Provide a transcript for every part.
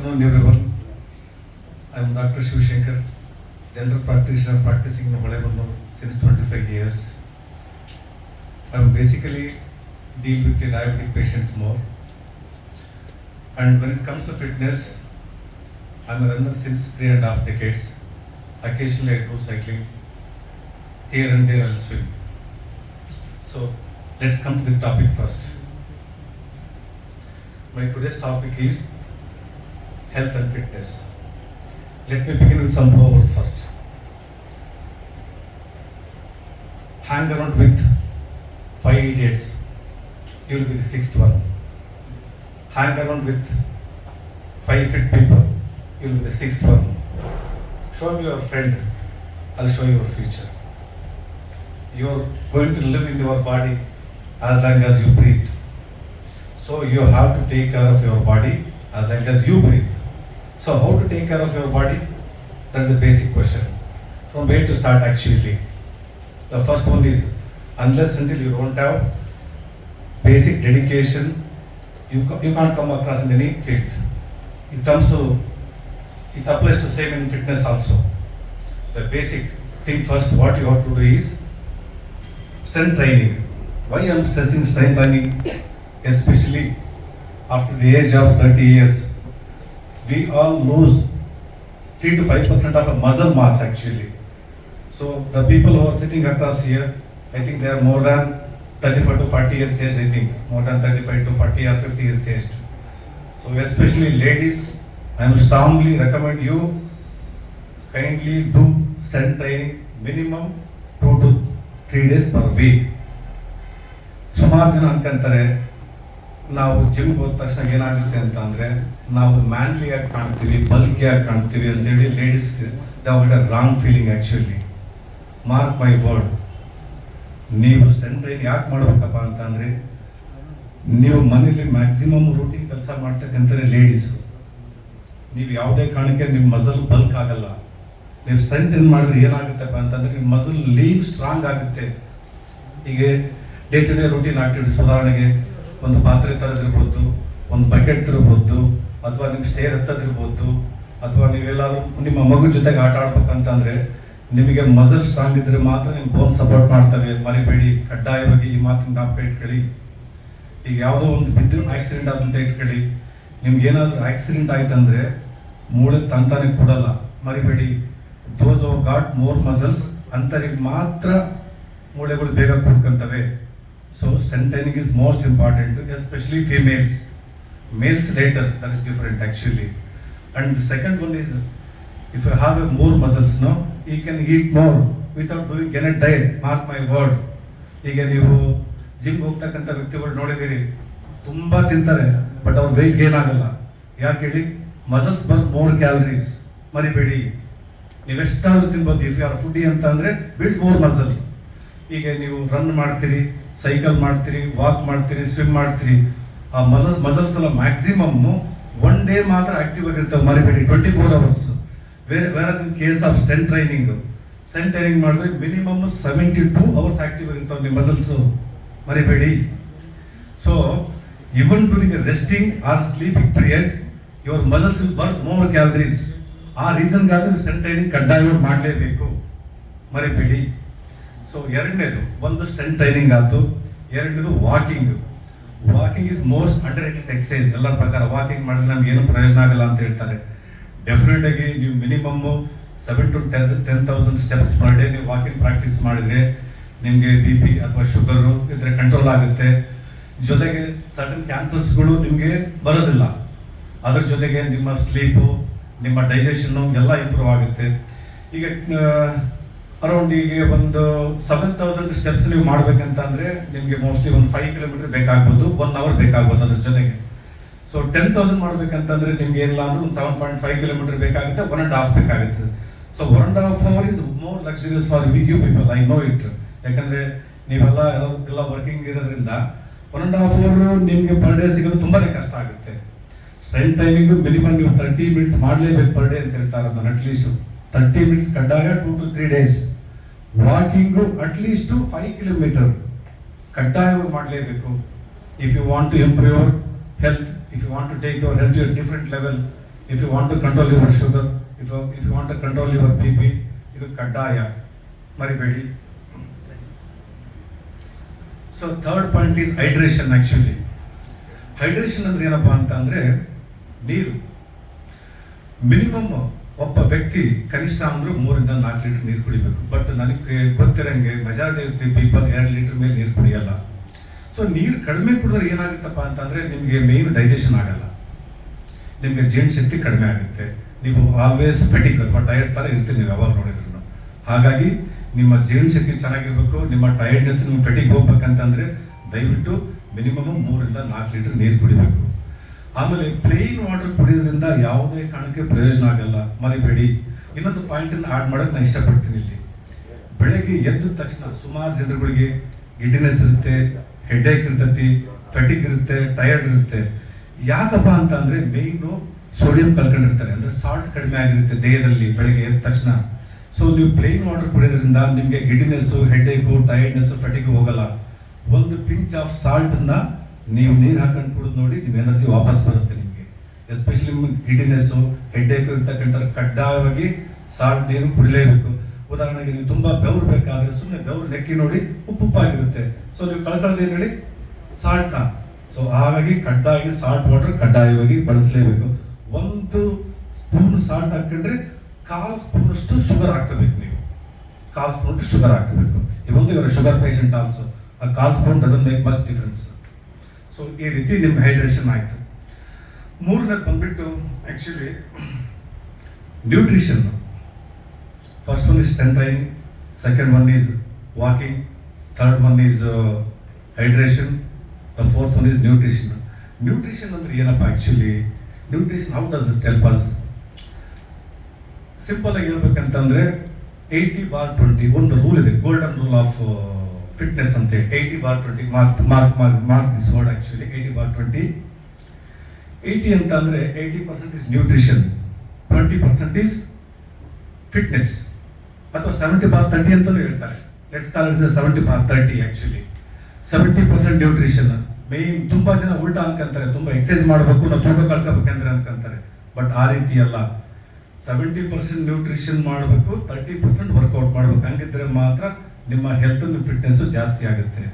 afternoon, everyone. I am Dr. Shiv Shankar, general practitioner practicing in Valebandur since 25 years. I basically deal with the diabetic patients more. And when it comes to fitness, I am a runner since 3.5 decades. Occasionally I do cycling. Here and there I will swim. So let's come to the topic first. My today's topic is health and fitness. Let me begin with some proverbs first. Hang around with 5 idiots, you will be the 6th one. Hang around with 5 fit people, you will be the 6th one. Show me your friend, I'll show you your future. You are going to live in your body as long as you breathe. So you have to take care of your body as long as you breathe. So how to take care of your body? That's the basic question. From where to start actually? The first one is, unless until you don't have basic dedication, you can't come across in any field. It applies to same in fitness also. The basic thing first, what you have to do is strength training. Why I am stressing strength training? Especially after the age of 30 years, we all lose 3 to 5% of a muscle mass actually. So the people who are sitting across here, I think they are more than 35 to 40 years aged, I think. More than 35 to 40 or 50 years aged. So especially ladies, I am strongly recommend you kindly do strength training minimum 2 to 3 days per week. ಸುಮಾರು ಜನ ಅನ್ಕೊಂತಾರೆ ನಾವು ಜಿಮ್ಗೆ ಹೋದ ತಕ್ಷಣ ಏನಾಗುತ್ತೆ ಅಂತ ಅಂದರೆ ನಾವು ಮ್ಯಾನ್ಲಿಯಾಗಿ ಕಾಣ್ತೀವಿ, ಬಲ್ಕಿಯಾಗಿ ಕಾಣ್ತೀವಿ ಅಂತೇಳಿ ಲೇಡೀಸ್ಗೆ the wrong feeling actually. Mark my word, ನೀವು ಸ್ಟ್ರೆಂತ್ ಟ್ರೈನ್ ಯಾಕೆ ಮಾಡಬೇಕಪ್ಪ ಅಂತಂದರೆ ನೀವು ಮನೇಲಿ ಮ್ಯಾಕ್ಸಿಮಮ್ ರೂಟೀನ್ ಕೆಲಸ ಮಾಡ್ತಕ್ಕಂಥವ್ರೆ ಲೇಡೀಸು. ನೀವು ಯಾವುದೇ ಕಾರಣಕ್ಕೆ ನಿಮ್ಮ ಮಸಲ್ ಬಲ್ಕ್ ಆಗಲ್ಲ. ನೀವು ಸ್ಟ್ರೆಂತ್ ಏನು ಮಾಡಿದ್ರೆ ಏನಾಗುತ್ತಪ್ಪ ಅಂತಂದರೆ ನಿಮ್ಮ ಮಸಲ್ ಲೀನ್ ಸ್ಟ್ರಾಂಗ್ ಆಗುತ್ತೆ. ಹೀಗೆ day to day routine activities, ಉದಾಹರಣೆಗೆ ಒಂದು ಪಾತ್ರೆ ತರೋದಿರ್ಬೋದು, ಒಂದು ಬಕೆಟ್ ತಿರ್ಬೋದು, ಅಥವಾ ನಿಮ್ಮ ಸ್ಟೇರ್ ಹತ್ತದಿರ್ಬೋದು, ಅಥವಾ ನೀವೆಲ್ಲರೂ ನಿಮ್ಮ ಮಗು ಜೊತೆಗೆ ಆಟ ಆಡ್ಬೇಕಂತಂದರೆ ನಿಮಗೆ ಮಸಲ್ ಸ್ಟ್ರಾಂಗ್ ಇದ್ದರೆ ಮಾತ್ರ ನಿಮ್ಮ ಬೋನ್ ಸಪೋರ್ಟ್ ಮಾಡ್ತವೆ. ಮರಿಬೇಡಿ, ಕಡ್ಡಾಯವಾಗಿ ಈ ಮಾತಿನ ಜ್ಞಾಪಕ ಇಟ್ಕೊಳ್ಳಿ. ಈಗ ಯಾವುದೋ ಒಂದು ಬಿದ್ದು ಆಕ್ಸಿಡೆಂಟ್ ಆದಂತ ಇಟ್ಕೊಳ್ಳಿ, ನಿಮ್ಗೆ ಏನಾದರೂ ಆಕ್ಸಿಡೆಂಟ್ ಆಯ್ತಂದರೆ ಮೂಳೆ ತಂತಾನೆ ಕೊಡಲ್ಲ, ಮರಿಬೇಡಿ. Those are got more muscles ಅಂತರಿಗೆ ಮಾತ್ರ ಮೂಳೆಗಳು ಬೇಗ ಕೂಡ್ಕೊಂತವೆ. So strength training is most important, especially females. Males later, that is different actually. And the second one is, if you have more muscles, no, you can eat more without doing any diet. Mark my word. ಈಗ ನೀವು ಜಿಮ್ಗೆ ಹೋಗ್ತಕ್ಕಂಥ ವ್ಯಕ್ತಿಗಳು ನೋಡಿದ್ದೀರಿ, ತುಂಬ ತಿಂತಾರೆ but ಅವ್ರ weight gain ಆಗಲ್ಲ. ಯಾಕೆ ಹೇಳಿ? Muscles burn more calories. ಮರಿಬೇಡಿ, ನೀವೆಷ್ಟಾದ್ರೂ ತಿನ್ಬೋದು. ಇಫ್ ಯು ಆರ್ ಫುಡ್ಡಿ ಅಂತ ಅಂದರೆ ಬಿಲ್ಡ್ ಮೋರ್ ಮಸಲ್. ಈಗ ನೀವು ರನ್ ಮಾಡ್ತೀರಿ, ಸೈಕಲ್ ಮಾಡ್ತೀರಿ, ವಾಕ್ ಮಾಡ್ತೀರಿ, ಸ್ವಿಮ್ ಮಾಡ್ತೀರಿ, ಆ ಮಸಲ್ಸ್ ಎಲ್ಲ ಮ್ಯಾಕ್ಸಿಮಮ್ 1 ಡೇ ಮಾತ್ರ ಆಕ್ಟಿವ್ ಆಗಿರ್ತವೆ. ಮರಿಬೇಡಿ, 24 hours. ಬೇರೆ in case of strength training ಮಾಡಿದ್ರೆ ಮಿನಿಮಮ್ 72 hours ಆಕ್ಟಿವ್ ಆಗಿರ್ತವೆ ನಿಮ್ಮ ಮಸಲ್ಸು. ಮರಿಬೇಡಿ. So even during resting or sleeping period your muscles will burn more calories. ಆ ರೀಸನ್ಗಾಗಿ ಸ್ಟ್ರೆಂತ್ ಟ್ರೈನಿಂಗ್ ಕಡ್ಡಾಯವಾಗಿ ಮಾಡಲೇಬೇಕು, ಮರಿಬೇಡಿ. ಸೊ ಎರಡನೇದು, ಒಂದು ಸ್ಟ್ರೆಂತ್ ಟ್ರೈನಿಂಗ್ ಆಯ್ತು. ಎರಡನೇದು walking. Walking is most under rated exercise. ಎಲ್ಲರ ಪ್ರಕಾರ ವಾಕಿಂಗ್ ಮಾಡಿದ್ರೆ ನಮ್ಗೆ ಏನು ಪ್ರಯೋಜನ ಆಗಲ್ಲ ಅಂತ ಹೇಳ್ತಾರೆ. ಡೆಫಿನೆಟ್ ಆಗಿ ನೀವು minimum 7 to 10,000 steps per day ನೀವು ವಾಕಿಂಗ್ ಪ್ರಾಕ್ಟೀಸ್ ಮಾಡಿದ್ರೆ ನಿಮಗೆ BP ಅಥವಾ ಶುಗರು ಇದ್ರೆ ಕಂಟ್ರೋಲ್ ಆಗುತ್ತೆ. ಜೊತೆಗೆ ಸಡನ್ ಕ್ಯಾನ್ಸರ್ಸ್ಗಳು ನಿಮಗೆ ಬರೋದಿಲ್ಲ. ಅದ್ರ ಜೊತೆಗೆ ನಿಮ್ಮ ಸ್ಲೀಪು, ನಿಮ್ಮ ಡೈಜೆಷನ್ನು ಎಲ್ಲ ಇಂಪ್ರೂವ್ ಆಗುತ್ತೆ. ಈಗ ಅರೌಂಡ್ ಈಗ ಒಂದು 7,000 ಸ್ಟೆಪ್ಸ್ ನೀವು ಮಾಡ್ಬೇಕಂತಂದ್ರೆ ನಿಮಗೆ ಮೋಸ್ಟ್ಲಿ ಒಂದು 5 ಕಿಲೋಮೀಟರ್ ಬೇಕಾಗ್ಬೋದು, 1 hour ಬೇಕಾಗ್ಬೋದು ಅದ್ರ ಜೊತೆಗೆ. ಸೊ 10,000 ಮಾಡ್ಬೇಕಂತಂದ್ರೆ ನಿಮ್ಗೆ ಏನಿಲ್ಲ ಅಂದ್ರೆ ಒಂದು 7.5 ಕಿಲೋಮೀಟರ್ ಬೇಕಾಗುತ್ತೆ, 1.5 ಬೇಕಾಗುತ್ತೆ. So 1.5 hour is more luxurious for you people, I know it. ಯಾಕಂದ್ರೆ ನೀವೆಲ್ಲ ಎಲ್ಲ ವರ್ಕಿಂಗ್ ಇರೋದ್ರಿಂದ 1.5 hour ನಿಮಗೆ ಪರ್ ಡೇ ಸಿಗೋದು ತುಂಬಾನೇ ಕಷ್ಟ ಆಗುತ್ತೆ. ಸ್ಟ್ರೆಂತ್ ಟ್ರೈನಿಂಗ್ ಮಿನಿಮಮ್ ನೀವು 30 minutes ಮಾಡಲೇಬೇಕು ಪರ್ ಡೇ ಅಂತ ಹೇಳ್ತಾರೆ. ಅದನ್ನು ಅಟ್ಲೀಸ್ಟ್ 30 minutes ಕಡ್ಡಾಯ, 2 to 3 days. Walking at least 5 kilometers ಕಡ್ಡಾಯವಾಗಿ ಮಾಡಲೇಬೇಕು. If you want to improve your health, if you want to take your health to a different level, if you want to control your sugar, if you want to control your BP, ಇದು ಕಡ್ಡಾಯ, ಮರಿಬೇಡಿ. So third point is hydration. Actually hydration ಅಂದ್ರೆ ಏನಪ್ಪಾ ಅಂತ ಅಂದರೆ ನೀರು. Minimum ಒಬ್ಬ ವ್ಯಕ್ತಿ ಕನಿಷ್ಠ ಅಂದರೂ 3 ರಿಂದ 4 ಲೀಟರ್ ನೀರು ಕುಡಿಬೇಕು. ಬಟ್ ನನಗೆ ಗೊತ್ತಿರಂಗೆ majority of the people 2 litre ಮೇಲೆ ನೀರು ಕುಡಿಯಲ್ಲ. ಸೊ ನೀರು ಕಡಿಮೆ ಕುಡಿದ್ರೆ ಏನಾಗುತ್ತಪ್ಪ ಅಂತಂದರೆ ನಿಮಗೆ ಮೇನ್ ಡೈಜೆಷನ್ ಆಗಲ್ಲ, ನಿಮಗೆ ಜೀರ್ಣಶಕ್ತಿ ಕಡಿಮೆ ಆಗುತ್ತೆ, ನೀವು ಆಲ್ವೇಸ್ ಫೆಟಿಕ್ ಅಥವಾ ಟೈರ್ಡ್ ಥರ ಇರ್ತೀರಿ ನೀವು ಯಾವಾಗ ನೋಡಿದ್ರು. ಹಾಗಾಗಿ ನಿಮ್ಮ ಜೀರ್ಣಶಕ್ತಿ ಚೆನ್ನಾಗಿರ್ಬೇಕು, ನಿಮ್ಮ ಟೈರ್ಡ್ನೆಸ್, ನಿಮ್ಮ ಫೆಟಿಕ್ ಹೋಗ್ಬೇಕಂತಂದರೆ ದಯವಿಟ್ಟು ಮಿನಿಮಮ್ 3 ರಿಂದ 4 ಲೀಟರ್ ನೀರು ಕುಡಿಬೇಕು. ಆಮೇಲೆ ಪ್ಲೇನ್ ವಾಟರ್ ಕುಡಿಯೋದ್ರಿಂದ ಯಾವುದೇ ಕಾರಣಕ್ಕೆ ಪ್ರಯೋಜನ ಆಗಲ್ಲ, ಮರಿಬೇಡಿ. ಇನ್ನೊಂದು ಪಾಯಿಂಟನ್ನು ಆ್ಯಡ್ ಮಾಡೋಕ್ಕೆ ನಾನು ಇಷ್ಟಪಡ್ತೀನಿ ಇಲ್ಲಿ. ಬೆಳಗ್ಗೆ ಎದ್ದ ತಕ್ಷಣ ಸುಮಾರು ಜನರುಗಳಿಗೆ ಗಿಡ್ಡಿನೆಸ್ ಇರುತ್ತೆ, ಹೆಡ್ಏಕ್ ಇರ್ತೈತಿ, ಫೆಟಿಕ್ ಇರುತ್ತೆ, ಟಯರ್ಡ್ ಇರುತ್ತೆ. ಯಾಕಪ್ಪ ಅಂತ ಅಂದರೆ ಮೇಯ್ನು ಸೋಡಿಯಂ ಕಳ್ಕೊಂಡಿರ್ತಾರೆ, ಅಂದರೆ ಸಾಲ್ಟ್ ಕಡಿಮೆ ಆಗಿರುತ್ತೆ ದೇಹದಲ್ಲಿ ಬೆಳಗ್ಗೆ ಎದ್ದ ತಕ್ಷಣ. ಸೊ ನೀವು ಪ್ಲೇನ್ ವಾಟರ್ ಕುಡಿಯೋದ್ರಿಂದ ನಿಮಗೆ ಗಿಡ್ಡಿನೆಸ್ಸು, ಹೆಡ್ಏಕು, ಟಯರ್ಡ್ನೆಸ್ಸು, ಫೆಟಿಕ್ ಹೋಗಲ್ಲ. ಒಂದು ಪಿಂಚ್ ಆಫ್ ಸಾಲ್ಟನ್ನು ನೀವು ನೀರು ಹಾಕೊಂಡು ಕುಡಿದು ನೋಡಿ, ನಿಮ್ಮ ಎನರ್ಜಿ ವಾಪಸ್ ಬರುತ್ತೆ ನಿಮಗೆ. ಎಸ್ಪೆಷಲಿ ಗಿಡ್ಡಿನೆಸ್ಸು, ಹೆಡ್ಏಕು ಇರ್ತಕ್ಕಂಥ ಕಡ್ಡಾಯವಾಗಿ ಸಾಲ್ಟ್ ನೀರು ಕುಡಿಲೇಬೇಕು. ಉದಾಹರಣೆಗೆ ನೀವು ತುಂಬ ಬೆವರು ಬೇಕಾದರೆ ಸುಮ್ಮನೆ ಬೆವರು ನೆಕ್ಕಿ ನೋಡಿ, ಉಪ್ಪುಪ್ಪಾಗಿರುತ್ತೆ. ಸೊ ನೀವು ಕಳ್ಕೊಳ್ಳೋದು ಏನು ಹೇಳಿ, ಸಾಲ್ಟ್ನ. ಸೊ ಹಾಗಾಗಿ ಕಡ್ಡಾಯವಾಗಿ ಸಾಲ್ಟ್ ವಾಟರ್ ಕಡ್ಡಾಯವಾಗಿ ಬಳಸಲೇಬೇಕು. 1 ಸ್ಪೂನ್ ಸಾಲ್ಟ್ ಹಾಕೊಂಡ್ರೆ 1/4 ಸ್ಪೂನಷ್ಟು ಶುಗರ್ ಹಾಕಬೇಕು. ನೀವು 1/4 ಸ್ಪೂನ್ ಶುಗರ್ ಹಾಕಬೇಕು. ಇವೊಂದು ಇವರ ಶುಗರ್ ಪೇಷಂಟ್ ಆಲ್ಸೋ, ಆ 1/4 spoon doesn't make much difference. So ಈ ರೀತಿ ನಿಮ್ಗೆ ಹೈಡ್ರೇಷನ್ ಆಯಿತು. ಮೂರನೇದು ಬಂದ್ಬಿಟ್ಟು actually nutrition. First one is strength training, second one is walking, third one is hydration, the fourth one is nutrition. Nutrition ಅಂದರೆ ಏನಪ್ಪ actually? Nutrition how does it help us? Simple ಆಗಿ ಹೇಳ್ಬೇಕಂತಂದರೆ 80/20 ಒಂದು ರೂಲ್ ಇದೆ, golden rule of fitness ಅಂತೇಳಿ. 80/20 mark this word actually. 80/20. 80 ಅಂತ ಅಂದರೆ 80% is nutrition, 20% is fitness, ಅಥವಾ 70/30 ಅಂತಲೂ ಹೇಳ್ತಾರೆ. Let's call it 70/30 actually. 70% nutrition. Main ತುಂಬ ಜನ ಉಲ್ಟಾ ಅನ್ಕೊಂತಾರೆ, ತುಂಬ ಎಕ್ಸಸೈಸ್ ಮಾಡಬೇಕು, ನಾವು ತೂಕ ಕಳ್ಕೋಬೇಕಂದ್ರೆ ಅನ್ಕೊಂತಾರೆ. ಬಟ್ ಆ ರೀತಿ ಅಲ್ಲ. 70% ನ್ಯೂಟ್ರಿಷನ್ ಮಾಡಬೇಕು, 30% ವರ್ಕೌಟ್ ಮಾಡಬೇಕು. ಹಂಗಿದ್ರೆ ಮಾತ್ರ ನಿಮ್ಮ ಹೆಲ್ತ್, ನಿಮ್ಮ ಫಿಟ್ನೆಸ್ಸು ಜಾಸ್ತಿ ಆಗುತ್ತೆ.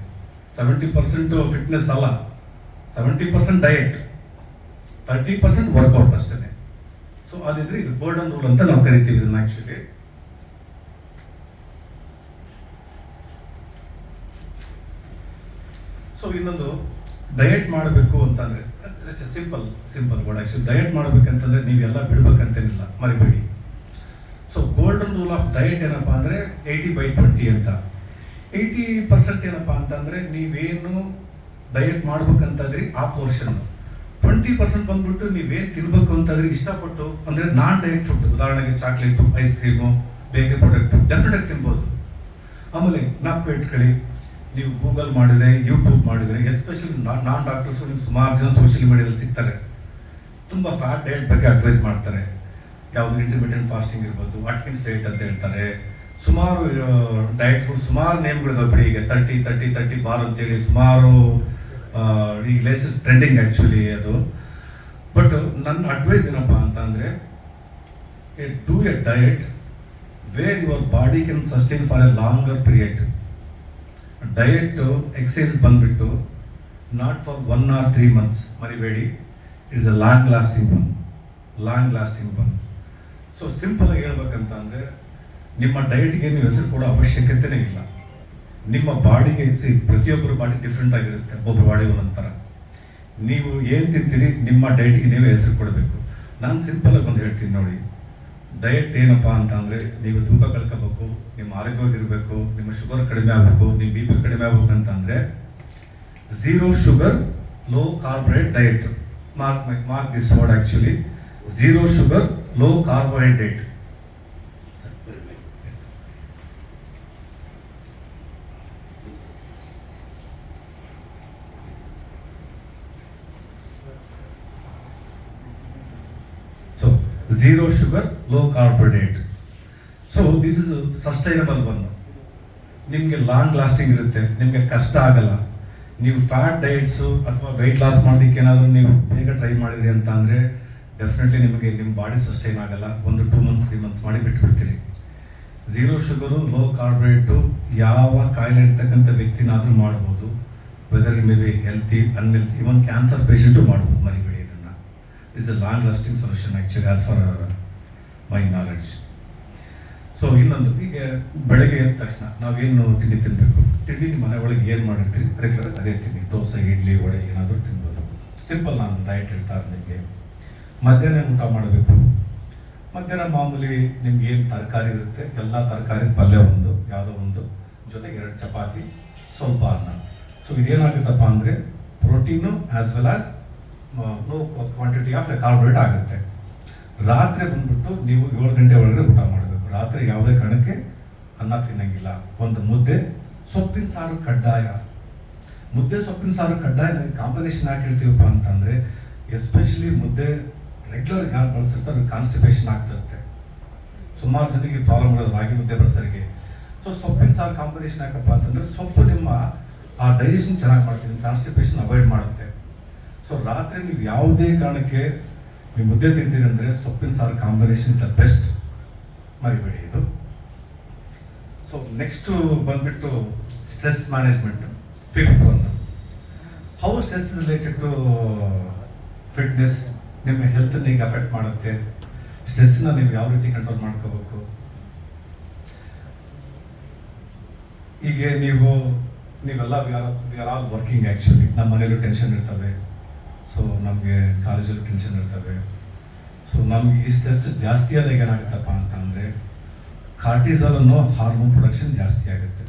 70% ಫಿಟ್ನೆಸ್ ಅಲ್ಲ, 70% ಡಯಟ್, 30% ವರ್ಕೌಟ್ ಅಷ್ಟೇ. ಸೊ ಅದಿದ್ರೆ ಇದು ಗೋಲ್ಡನ್ ರೂಲ್ ಅಂತ ನಾವು ಕರಿತೀವಿ ಇದನ್ನ ಆ್ಯಕ್ಚುಲಿ. ಸೊ ಇನ್ನೊಂದು ಡಯಟ್ ಮಾಡಬೇಕು ಅಂತಂದರೆ ಸಿಂಪಲ್ ವರ್ಡ್ ಆ್ಯಕ್ಚುಲಿ. ಡಯಟ್ ಮಾಡಬೇಕಂತಂದರೆ ನೀವೆಲ್ಲ ಬಿಡ್ಬೇಕಂತೇನಿಲ್ಲ, ಮರಿಬೇಡಿ. So golden rule of diet ಏನಪ್ಪ ಅಂದರೆ 80/20 ಅಂತ. 80% ಏನಪ್ಪ ಅಂತಂದರೆ ನೀವೇನು ಡಯಟ್ ಮಾಡ್ಬೇಕಂತಂದ್ರಿ ಆ ಪೋರ್ಷನ್ನು. 20% ಬಂದ್ಬಿಟ್ಟು ನೀವೇನು ತಿನ್ಬೇಕು ಅಂತಂದ್ರೆ ಇಷ್ಟಪಟ್ಟು, ಅಂದರೆ ನಾನ್ ಡಯಟ್ ಫುಡ್, ಉದಾಹರಣೆಗೆ chocolate, ice cream, bakery product ಡೆಫಿನೆಟಾಗಿ ತಿನ್ಬೋದು. ಆಮೇಲೆ ಜ್ಞಾಪಕ ಇಟ್ಕೊಳ್ಳಿ, ನೀವು ಗೂಗಲ್ ಮಾಡಿದರೆ, ಯೂಟ್ಯೂಬ್ ಮಾಡಿದರೆ, ಎಸ್ಪೆಷಲಿ ನಾನ್ ಡಾಕ್ಟರ್ಸು ನಿಮ್ಗೆ ಸುಮಾರು ಜನ ಸೋಷಿಯಲ್ ಮೀಡಿಯಾದಲ್ಲಿ ಸಿಗ್ತಾರೆ. ತುಂಬ ಫ್ಯಾಟ್ ಡಯಟ್ ಬಗ್ಗೆ ಅಡ್ವೈಸ್ ಮಾಡ್ತಾರೆ. ಯಾವುದು ಇಂಟರ್ಮಿಟೆಂಟ್ ಫಾಸ್ಟಿಂಗ್ ಇರ್ಬೋದು, ಅಟ್ಕಿನ್ಸ್ ಡಯಟ್ ಅಂತ ಹೇಳ್ತಾರೆ. ಸುಮಾರು ಡಯಟ್ಗಳು, ಸುಮಾರು ನೇಮ್ಗಳಿದಾವೆ ಬಿಡಿ. ಈಗ 30-30-30 ಬಾರ್ ಅಂತೇಳಿ ಸುಮಾರು ಈಗ ಲೇಟೆಸ್ಟ್ ಟ್ರೆಂಡಿಂಗ್ ಆ್ಯಕ್ಚುಲಿ ಅದು. ಬಟ್ ನನ್ನ ಅಡ್ವೈಸ್ ಏನಪ್ಪ ಅಂತ ಅಂದರೆ, do a diet where your body can sustain for a longer period. Diet exercise ಬಂದುಬಿಟ್ಟು ನಾಟ್ ಫಾರ್ 1 or 3 months, ಮರಿಬೇಡಿ. It is a long lasting one. So ಸಿಂಪಲಾಗಿ ಹೇಳ್ಬೇಕಂತ ಅಂದರೆ, ನಿಮ್ಮ ಡಯಟ್ಗೆ ನೀವು ಹೆಸರು ಕೊಡೋ ಅವಶ್ಯಕತೆನೇ ಇಲ್ಲ. ನಿಮ್ಮ ಬಾಡಿಗೆ ಪ್ರತಿಯೊಬ್ಬರ ಬಾಡಿ ಡಿಫ್ರೆಂಟ್ ಆಗಿರುತ್ತೆ, ಒಬ್ಬೊಬ್ಬರ ಬಾಡಿ ಒಂದೊಂಥರ. ನೀವು ಏನು ತಿಂತೀರಿ, ನಿಮ್ಮ ಡಯಟ್ಗೆ ನೀವೇ ಹೆಸರು ಕೊಡಬೇಕು. ನಾನು ಸಿಂಪಲಾಗಿ ಒಂದು ಹೇಳ್ತೀನಿ ನೋಡಿ. ಡಯಟ್ ಏನಪ್ಪ ಅಂತ ಅಂದರೆ, ನೀವು ತೂಕ ಕಳ್ಕೋಬೇಕು, ನಿಮ್ಮ ಆರೋಗ್ಯವಾಗಿರಬೇಕು, ನಿಮ್ಮ ಶುಗರ್ ಕಡಿಮೆ ಆಗಬೇಕು, ನಿಮ್ಮ BP ಕಡಿಮೆ ಆಗಬೇಕು ಅಂತಂದರೆ 0 sugar low carbohydrate diet. Mark this word actually. 0 sugar low carbohydrate. So 0 sugar, low carbohydrate. So this is a sustainable one. ನಿಮಗೆ ಲಾಂಗ್ ಲಾಸ್ಟಿಂಗ್ ಇರುತ್ತೆ, ನಿಮಗೆ ಕಷ್ಟ ಆಗಲ್ಲ. ನೀವು ಫ್ಯಾಟ್ ಡಯಟ್ಸು ಅಥವಾ ವೆಯ್ಟ್ ಲಾಸ್ ಮಾಡೋದಕ್ಕೆ ಏನಾದರೂ ನೀವು ಬೇಗ ಟ್ರೈ ಮಾಡಿದ್ರಿ ಅಂತ ಅಂದರೆ ಡೆಫಿನೆಟ್ಲಿ ನಿಮಗೆ ನಿಮ್ಮ ಬಾಡಿ ಸಸ್ಟೈನ್ ಆಗಲ್ಲ. 1-2 ಮಂತ್ಸ್ 3 ಮಂತ್ಸ್ ಮಾಡಿ ಬಿಟ್ಬಿಡ್ತೀರಿ. ಝೀರೋ ಶುಗರು, ಲೋ ಕಾರ್ಬೋಹೈಡ್ರೇಟು ಯಾವ ಕಾಯಿಲೆ ಇರ್ತಕ್ಕಂಥ ವ್ಯಕ್ತಿನಾದರೂ ಮಾಡ್ಬೋದು. Whether may be healthy, unhealthy, even cancer patient ಮಾಡ್ಬೋದು. ಮರಿಬೇಡಿ ಇದನ್ನು. Is a long lasting solution actually as for my knowledge. So ಇನ್ನೊಂದು, ಈಗ ಬೆಳಗ್ಗೆ ಎದ್ದ ತಕ್ಷಣ ನಾವೇನು ತಿಂಡಿ ತಿನ್ನಬೇಕು. ತಿಂಡಿ ನಿಮ್ಮ ಮನೆ ಒಳಗೆ ಏನು ಮಾಡಿರ್ತೀರಿ ರೆಗ್ಯುಲರ್ ಅದೇ ತಿನ್ನಿ. ದೋಸೆ, ಇಡ್ಲಿ, ವಡೆ ಏನಾದರೂ ತಿನ್ಬೋದು. ಸಿಂಪಲ್, ನಾನು ಡಯಟ್ ಹೇಳ್ತಾರೆ ನಿಮಗೆ. ಮಧ್ಯಾಹ್ನ ಊಟ ಮಾಡಬೇಕು. ಮಧ್ಯಾಹ್ನ ಮಾಮೂಲಿ ನಿಮ್ಗೆ ಏನು ತರಕಾರಿ ಇರುತ್ತೆ ಎಲ್ಲ ತರಕಾರಿ ಪಲ್ಯ ಒಂದು ಯಾವುದೋ ಒಂದು, ಜೊತೆಗೆ 2 ಚಪಾತಿ, ಸ್ವಲ್ಪ ಅನ್ನ. ಸೊ ಇದೇನಾಗುತ್ತಪ್ಪ ಅಂದರೆ protein as well as low quantity of carbohydrate ಆಗುತ್ತೆ. ರಾತ್ರಿ ಬಂದ್ಬಿಟ್ಟು ನೀವು 7 ಗಂಟೆ ಒಳಗಡೆ ಊಟ ಮಾಡಬೇಕು. ರಾತ್ರಿ ಯಾವುದೇ ಕಾರಣಕ್ಕೆ ಅನ್ನ ತಿನ್ನಂಗಿಲ್ಲ. ಒಂದು ಮುದ್ದೆ ಸೊಪ್ಪಿನ ಸಾರು ಕಡ್ಡಾಯ. ಮುದ್ದೆ ಸೊಪ್ಪಿನ ಸಾರು ಕಡ್ಡಾಯ. ನನಗೆ ಕಾಂಬಿನೇಷನ್ ಯಾಕೆ ಹೇಳ್ತೀವಪ್ಪ ಅಂತಂದರೆ, ಎಸ್ಪೆಷಲಿ ಮುದ್ದೆ ರೆಗ್ಯುಲರ್ ಯಾರು ಬಳಸಿರ್ತಾರೆ ಕಾನ್ಸ್ಟಿಪೇಷನ್ ಆಗ್ತಿರುತ್ತೆ. ಸುಮಾರು ಜನರಿಗೆ ಪ್ರಾಬ್ಲಮ್ ಇರೋದು ರಾಗಿ ಮುದ್ದೆ ಬಳಸೋರಿಗೆ. ಸೊ ಸೊಪ್ಪಿನ ಸಾರು ಕಾಂಬಿನೇಷನ್ ಯಾಕಪ್ಪ ಅಂತಂದರೆ, ಸೊಪ್ಪು ನಿಮ್ಮ ಆ ಡೈಜೆಷನ್ ಚೆನ್ನಾಗಿ ಮಾಡ್ತೀನಿ, ಕಾನ್ಸ್ಟಿಪೇಷನ್ ಅವಾಯ್ಡ್ ಮಾಡುತ್ತೆ. ಸೊ ರಾತ್ರಿ ನೀವು ಯಾವುದೇ ಕಾರಣಕ್ಕೆ ನೀವು ಮುದ್ದೆ ತಿಂತೀರಿ ಅಂದರೆ ಸೊಪ್ಪಿನ ಸಾರು ಕಾಂಬಿನೇಷನ್ ಇಸ್ ದ ಬೆಸ್ಟ್. ಮರಿಬೇಡಿ ಇದು. ಸೊ ನೆಕ್ಸ್ಟು ಬಂದ್ಬಿಟ್ಟು stress management, 5th one. How stress is related to fitness, ನಿಮ್ಮ ಹೆಲ್ತನ್ನು ಹೇಗೆ ಅಫೆಕ್ಟ್ ಮಾಡುತ್ತೆ, ಸ್ಟ್ರೆಸ್ನ ನೀವು ಯಾವ ರೀತಿ ಕಂಟ್ರೋಲ್ ಮಾಡ್ಕೋಬೇಕು. ಈಗ ನೀವೆಲ್ಲ we are all working actually. ನಮ್ಮ ಮನೇಲೂ ಟೆನ್ಷನ್ ಇರ್ತವೆ. ಸೊ ನಮಗೆ ಕಾಲೇಜಲ್ಲೂ ಟೆನ್ಷನ್ ಇರ್ತವೆ. ಸೊ ನಮ್ಗೆ ಈ ಸ್ಟ್ರೆಸ್ ಜಾಸ್ತಿ ಆದಾಗ ಏನಾಗುತ್ತಪ್ಪ ಅಂತಂದರೆ, ಕಾರ್ಟಿಸಾಲ್ ಅನ್ನೋ ಹಾರ್ಮೋನ್ ಪ್ರೊಡಕ್ಷನ್ ಜಾಸ್ತಿ ಆಗುತ್ತೆ.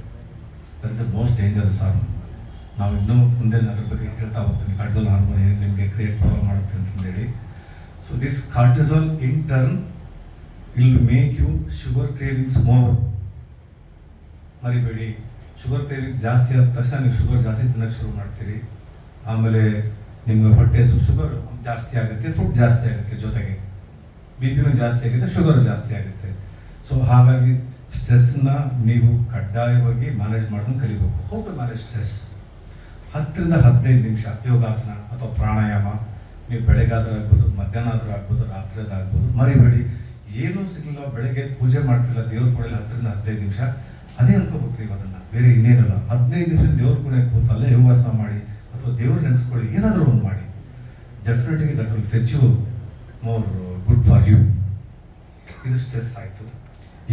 That is the most dangerous hormone. ನಾವು ಇನ್ನೂ ಮುಂದೆ ಅದ್ರ ಬಗ್ಗೆ ಹೇಳ್ತಾ ಹೋಗ್ತೀನಿ. ಕಾರ್ಟಿಸಾಲ್ ಹಾರ್ಮೋನ್ ಏನು ನಿಮಗೆ ಕ್ರಿಯೇಟ್ ಪ್ರಾಬ್ಲಮ್ ಮಾಡುತ್ತೆ ಅಂತಂದೇಳಿ. So this cortisol in turn will make you sugar cravings more. ಮರಿಬೇಡಿ, ಶುಗರ್ ಕ್ರೇವಿಂಗ್ಸ್ ಜಾಸ್ತಿ ಆದ ತಕ್ಷಣ ನೀವು ಶುಗರ್ ಜಾಸ್ತಿ ತಿನ್ನೋಕ್ಕೆ ಶುರು ಮಾಡ್ತೀರಿ. ಆಮೇಲೆ ನಿಮ್ಮ ಹೊಟ್ಟೆ ಶುಗರ್ ಜಾಸ್ತಿ ಆಗುತ್ತೆ, ಫುಡ್ ಜಾಸ್ತಿ ಆಗುತ್ತೆ, ಜೊತೆಗೆ ಬಿ ಪಿನೂ ಜಾಸ್ತಿ ಆಗುತ್ತೆ, ಶುಗರ್ ಜಾಸ್ತಿ ಆಗುತ್ತೆ. ಸೊ ಹಾಗಾಗಿ ಸ್ಟ್ರೆಸ್ನ ನೀವು ಕಡ್ಡಾಯವಾಗಿ ಮ್ಯಾನೇಜ್ ಮಾಡೋದನ್ನು ಕಲಿಬೇಕು. How to manage stress? 10 ರಿಂದ 15 ನಿಮಿಷ ಯೋಗಾಸನ ಅಥವಾ ಪ್ರಾಣಾಯಾಮ. ನೀವು ಬೆಳಗಾದ್ರೂ ಆಗ್ಬೋದು, ಮಧ್ಯಾಹ್ನ ಆದರೂ ಆಗ್ಬೋದು, ರಾತ್ರಿ ಆಗ್ಬೋದು. ಮರಿಬೇಡಿ, ಏನೂ ಸಿಗಲಿಲ್ಲ, ಬೆಳಗ್ಗೆ ಪೂಜೆ ಮಾಡ್ತಿಲ್ಲ, ದೇವ್ರ ಕೂಡಲೇ 10 ರಿಂದ 15 ನಿಮಿಷ ಅದೇ ಅನ್ಕೋಬೇಕು ನೀವು. ಅದನ್ನು ಬೇರೆ ಇನ್ನೇನಲ್ಲ. 15 ನಿಮಿಷ ದೇವ್ರ ಕೂಡ ಕೂತು ಅಲ್ಲೇ ಯೋಗಾಸನ ಮಾಡಿ ಅಥವಾ ದೇವ್ರು ನೆನೆಸ್ಕೊಳ್ಳಿ, ಏನಾದರೂ ಒಂದು ಮಾಡಿ. Definitely that will fetch you more good for you. ಇದು ಸ್ಟ್ರೆಸ್ ಆಯಿತು.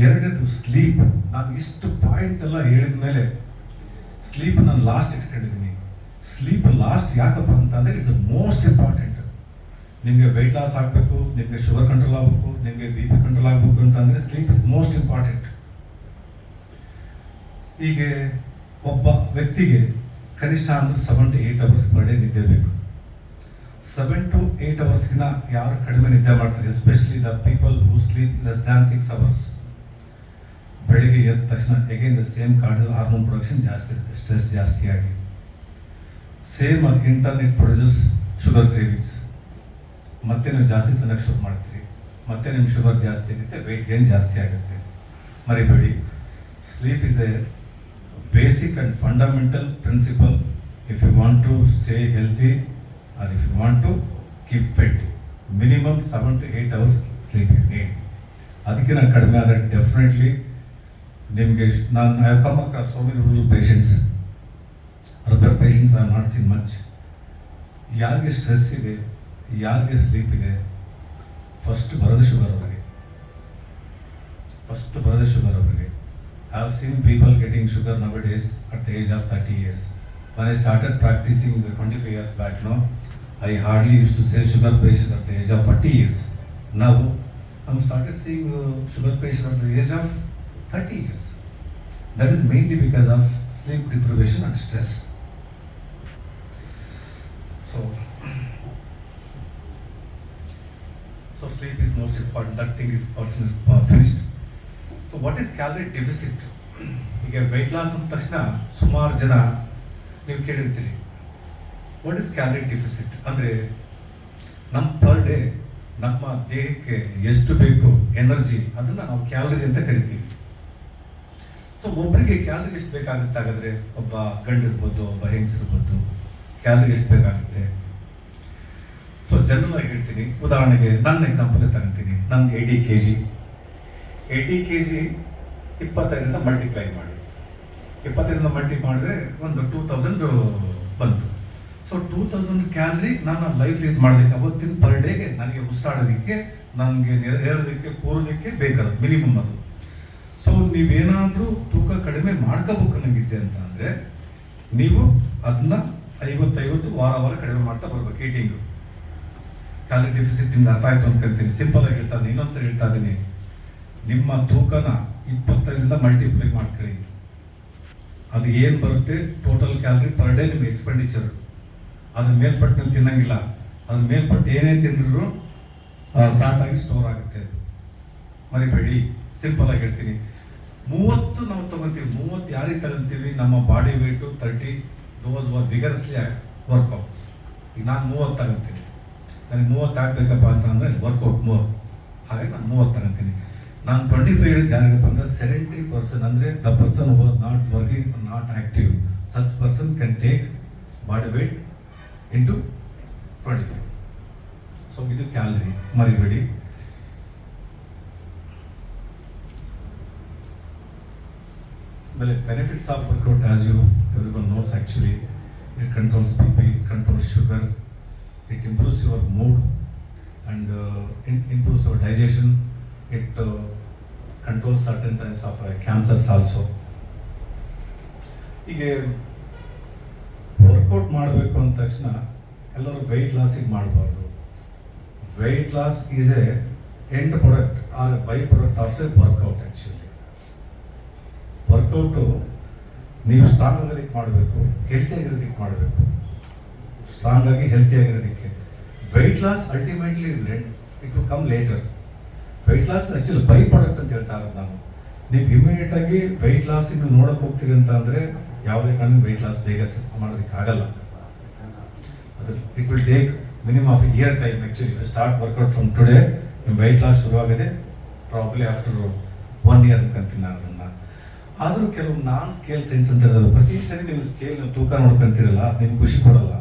2ನೇದು ಸ್ಲೀಪ್. ನಾನು ಇಷ್ಟು ಪಾಯಿಂಟ್ ಎಲ್ಲ ಹೇಳಿದ ಮೇಲೆ ಸ್ಲೀಪ್ ನಾನು ಲಾಸ್ಟ್ ಇಟ್ಕೊಂಡಿದ್ದೀನಿ. ಸ್ಲೀಪ್ ಲಾಸ್ಟ್ ಯಾಕಪ್ಪ ಅಂತಂದರೆ ಇಟ್ಸ್ ಅ ಮೋಸ್ಟ್ ಇಂಪಾರ್ಟೆಂಟ್. ನಿಮಗೆ ವೆಯ್ಟ್ ಲಾಸ್ ಆಗಬೇಕು, ನಿಮಗೆ ಶುಗರ್ ಕಂಟ್ರೋಲ್ ಆಗಬೇಕು, ನಿಮಗೆ ಬಿ ಪಿ ಕಂಟ್ರೋಲ್ ಆಗಬೇಕು ಅಂತಂದರೆ ಸ್ಲೀಪ್ ಇಸ್ ಮೋಸ್ಟ್ ಇಂಪಾರ್ಟೆಂಟ್. ಹೀಗೆ ಒಬ್ಬ ವ್ಯಕ್ತಿಗೆ ಕನಿಷ್ಠ ಅಂದರೆ 7 to 8 ಅವರ್ಸ್ ಪರ್ ಡೇ ನಿದ್ದೆ ಬೇಕು. 7 to 8 ಅವರ್ಸ್ಗಿನ ಯಾರು ಕಡಿಮೆ ನಿದ್ದೆ ಮಾಡ್ತಾರೆ, especially the people who sleep less than 6 hours, ಬೆಳಿಗ್ಗೆ ಎದ್ದ ತಕ್ಷಣ again the same cortisol hormone production ಜಾಸ್ತಿ ಇರುತ್ತೆ, ಸ್ಟ್ರೆಸ್ ಜಾಸ್ತಿ ಆಗಿ. ಸೇಮ್ ಅದು ಇಂಟರ್ನೆಟ್ ಪ್ರೊಡ್ಯೂಸಸ್ ಶುಗರ್ ಕ್ರೇವಿಂಗ್ಸ್. ಮತ್ತೆ ನೀವು ಜಾಸ್ತಿ ತಿನ್ನೋಕ್ಕೆ ಶುರು ಮಾಡ್ತೀರಿ, ಮತ್ತೆ ನಿಮ್ಮ ಶುಗರ್ ಜಾಸ್ತಿ ಆಗುತ್ತೆ, ವೆಯ್ಟ್ ಗೇನ್ ಜಾಸ್ತಿ ಆಗುತ್ತೆ. ಮರಿಬೇಡಿ, sleep is a basic and fundamental principle if you want to stay healthy or if you want to keep fit. Minimum 7 to 8 hours sleep you need. ಅದಕ್ಕಿಂತ ಕಡಿಮೆ ಆದರೆ ಡೆಫಿನೆಟ್ಲಿ ನಿಮಗೆ ನಾನು I have come across so many rural patients, urban patients I have not seen much. ಯಾರಿಗೆ stress ಇದೆ, ಯಾರಿಗೆ sleep ಇದೆ, first ಬರೋದೇ ಶುಗರ್ ಅವರಿಗೆ. I have seen people getting sugar nowadays at the age of 30 years. When I started practicing 25 years back, I hardly used to say sugar patient at the age of 40 years. Now, I'm started seeing sugar patient at the age of 30 years. That is mainly because of sleep deprivation and stress. So sleep is most important. That thing is finished. So what is calorie deficit? ಈಗ weight loss ಅಂದ ತಕ್ಷಣ ಸುಮಾರು ಜನ ನೀವು ಕೇಳಿರ್ತೀರಿ, what is calorie deficit ಅಂದರೆ ನಮ್ಮ per day ನಮ್ಮ ದೇಹಕ್ಕೆ ಎಷ್ಟು ಬೇಕು ಎನರ್ಜಿ, ಅದನ್ನು ನಾವು ಕ್ಯಾಲರಿ ಅಂತ ಕರಿತೀವಿ. ಸೊ ಒಬ್ಬರಿಗೆ ಕ್ಯಾಲರಿ ಎಷ್ಟು ಬೇಕಾಗುತ್ತೆ ಹಾಗಾದರೆ? ಒಬ್ಬ ಗಂಡು ಇರ್ಬೋದು, ಒಬ್ಬ ಹೆಂಗಸಿರ್ಬೋದು, ಕ್ಯಾಲರಿ ಎಷ್ಟು ಬೇಕಾಗುತ್ತೆ? ಸೊ ಜನರಲ್ ಆಗಿ ಹೇಳ್ತೀನಿ, ಉದಾಹರಣೆಗೆ ನನ್ನ ಎಕ್ಸಾಂಪಲ್ ತಗೊಂತೀನಿ. ನನ್ಗೆ 80 kg 25ರಿಂದ ಮಲ್ಟಿಪ್ಲೈ ಮಾಡಿ, 25ರಿಂದ ಮಲ್ಟಿ ಮಾಡಿದ್ರೆ ಒಂದು 2000 ಬಂತು. ಸೊ 2000 ಕ್ಯಾಲರಿ ನನ್ನ ಲೈಫ್ ಲೀಡ್ ಮಾಡೋದಕ್ಕೆ ಅವತ್ತಿನ ಪರ್ ಡೇಗೆ ನನಗೆ ಉಸಿರಾಡೋದಕ್ಕೆ, ನನಗೆ ಏರೋದಕ್ಕೆ, ಕೂರೋದಕ್ಕೆ ಬೇಕಾದ ಮಿನಿಮಮ್ ಅದು. ಸೊ ನೀವೇನಾದರೂ ತೂಕ ಕಡಿಮೆ ಮಾಡ್ಕೋಬೇಕು ನನಗಿದ್ದೆ ಅಂತ ಅಂದರೆ ನೀವು ಅದನ್ನ 50 ವಾರ ಕಡಿಮೆ ಮಾಡ್ತಾ ಬರ್ಬೇಕು. ಈಟಿಂಗು ಕ್ಯಾಲರಿ ಡೆಫಿಸಿಟ್ ನಿಮ್ಗೆ ಅರ್ಥ ಆಯ್ತು ಅನ್ಕೊಂತೀನಿ. ಸಿಂಪಲ್ ಆಗಿ ಹೇಳ್ತಾ ಇದ್ದೀನಿ, ಇನ್ನೊಂದ್ಸರಿ ಹೇಳ್ತಾ ಇದ್ದೀನಿ. ನಿಮ್ಮ ತೂಕನ 25ರಿಂದ ಮಲ್ಟಿಪ್ಲೈ ಮಾಡ್ಕೊಳ್ಳಿ. ಅದು ಏನು ಬರುತ್ತೆ ಟೋಟಲ್ ಕ್ಯಾಲರಿ ಪರ್ ಡೇ ನಿಮ್ಮ ಎಕ್ಸ್ಪೆಂಡಿಚರ್. ಅದ್ರ ಮೇಲ್ಪಟ್ಟು ನೀವು ತಿನ್ನಂಗಿಲ್ಲ. ಅದ್ರ ಮೇಲ್ಪಟ್ಟು ಏನೇ ತಿಂದ್ರೂ ಫ್ಯಾಟ್ ಆಗಿ ಸ್ಟೋರ್ ಆಗುತ್ತೆ. ಅದು ಮರಿಬೇಡಿ. ಸಿಂಪಲ್ ಆಗಿ ಹೇಳ್ತೀನಿ, 30 ನಾವು ತಗೊಂತೀವಿ. 30 ಯಾರಿಗೆ ತಗೊಂತೀವಿ? ನಮ್ಮ body weight 30, those were vigorously workouts. ಈಗ ನಾನು 30 ತಗೊಂತೀನಿ. ನನಗೆ 30 ಆಗಬೇಕಪ್ಪ ಅಂತಂದರೆ ವರ್ಕೌಟ್ ಮೋರ್, ಹಾಗಾಗಿ ನಾನು 30 ತಗೊಂತೀನಿ. ನಾನು 25 ಹೇಳಿದ್ದು ಯಾರಿಗಪ್ಪ ಅಂದರೆ 70% ಅಂದರೆ the person who was not working, not active. Such person can take body weight into 25. So ಇದು ಕ್ಯಾಲರಿ, ಮರಿಬೇಡಿ. ಆಮೇಲೆ benefits of workout, as you everyone knows actually, it controls BP, it controls sugar, it improves your mood and it improves your digestion, it controls certain types of cancers also. ಹೀಗೆ workout ಮಾಡಬೇಕು ಅಂದ ತಕ್ಷಣ ಎಲ್ಲರೂ weight ಲಾಸಿಗೆ ಮಾಡಬಾರ್ದು. Weight loss is a end product or by product of a workout. Actually workout ನೀವು strong ಆಗೋದಕ್ಕೆ ಮಾಡಬೇಕು, ಹೆಲ್ತಿಯಾಗಿರೋದಕ್ಕೆ ಮಾಡಬೇಕು. ಸ್ಟ್ರಾಂಗ್ ಆಗಿ ಹೆಲ್ತಿಯಾಗಿರೋದಕ್ಕೆ. Weight loss ultimately it will come later. Weight loss actually by product ಅಂತ ಹೇಳ್ತಾ ಇರೋದು ನಾನು. ನೀವು ಇಮಿಡಿಯೇಟಾಗಿ ವೆಯ್ಟ್ ಲಾಸ್ ನೀವು ನೋಡೋಕೆ ಹೋಗ್ತೀರಿ ಅಂತ ಅಂದರೆ ಯಾವುದೇ ಕಾರಣ ವೆಯ್ಟ್ ಲಾಸ್ ಬೇಗ ಮಾಡೋದಕ್ಕೆ ಆಗಲ್ಲ. ಅದು it will take minimum of year time. Actually if you start workout from today, ನಿಮ್ಮ ವೆಯ್ಟ್ ಲಾಸ್ ಶುರುವಾಗಿದೆ ಪ್ರಾಬ್ಲಿ ಆಫ್ಟರ್ 1 year ಅನ್ಕೊಂತೀನಿ ನಾನು ಅದನ್ನು. ಆದರೂ ಕೆಲವು ನಾನ್ ಸ್ಕೇಲ್ ಸೈನ್ಸ್ ಅಂತ ಇರೋದು. ಪ್ರತಿ ಸರಿ ನೀವು ಸ್ಕೇಲ್ ತೂಕ ನೋಡ್ಕೊಂತೀರಲ್ಲ, ನಿಮ್ಗೆ ಖುಷಿ ಕೊಡಲ್ಲ.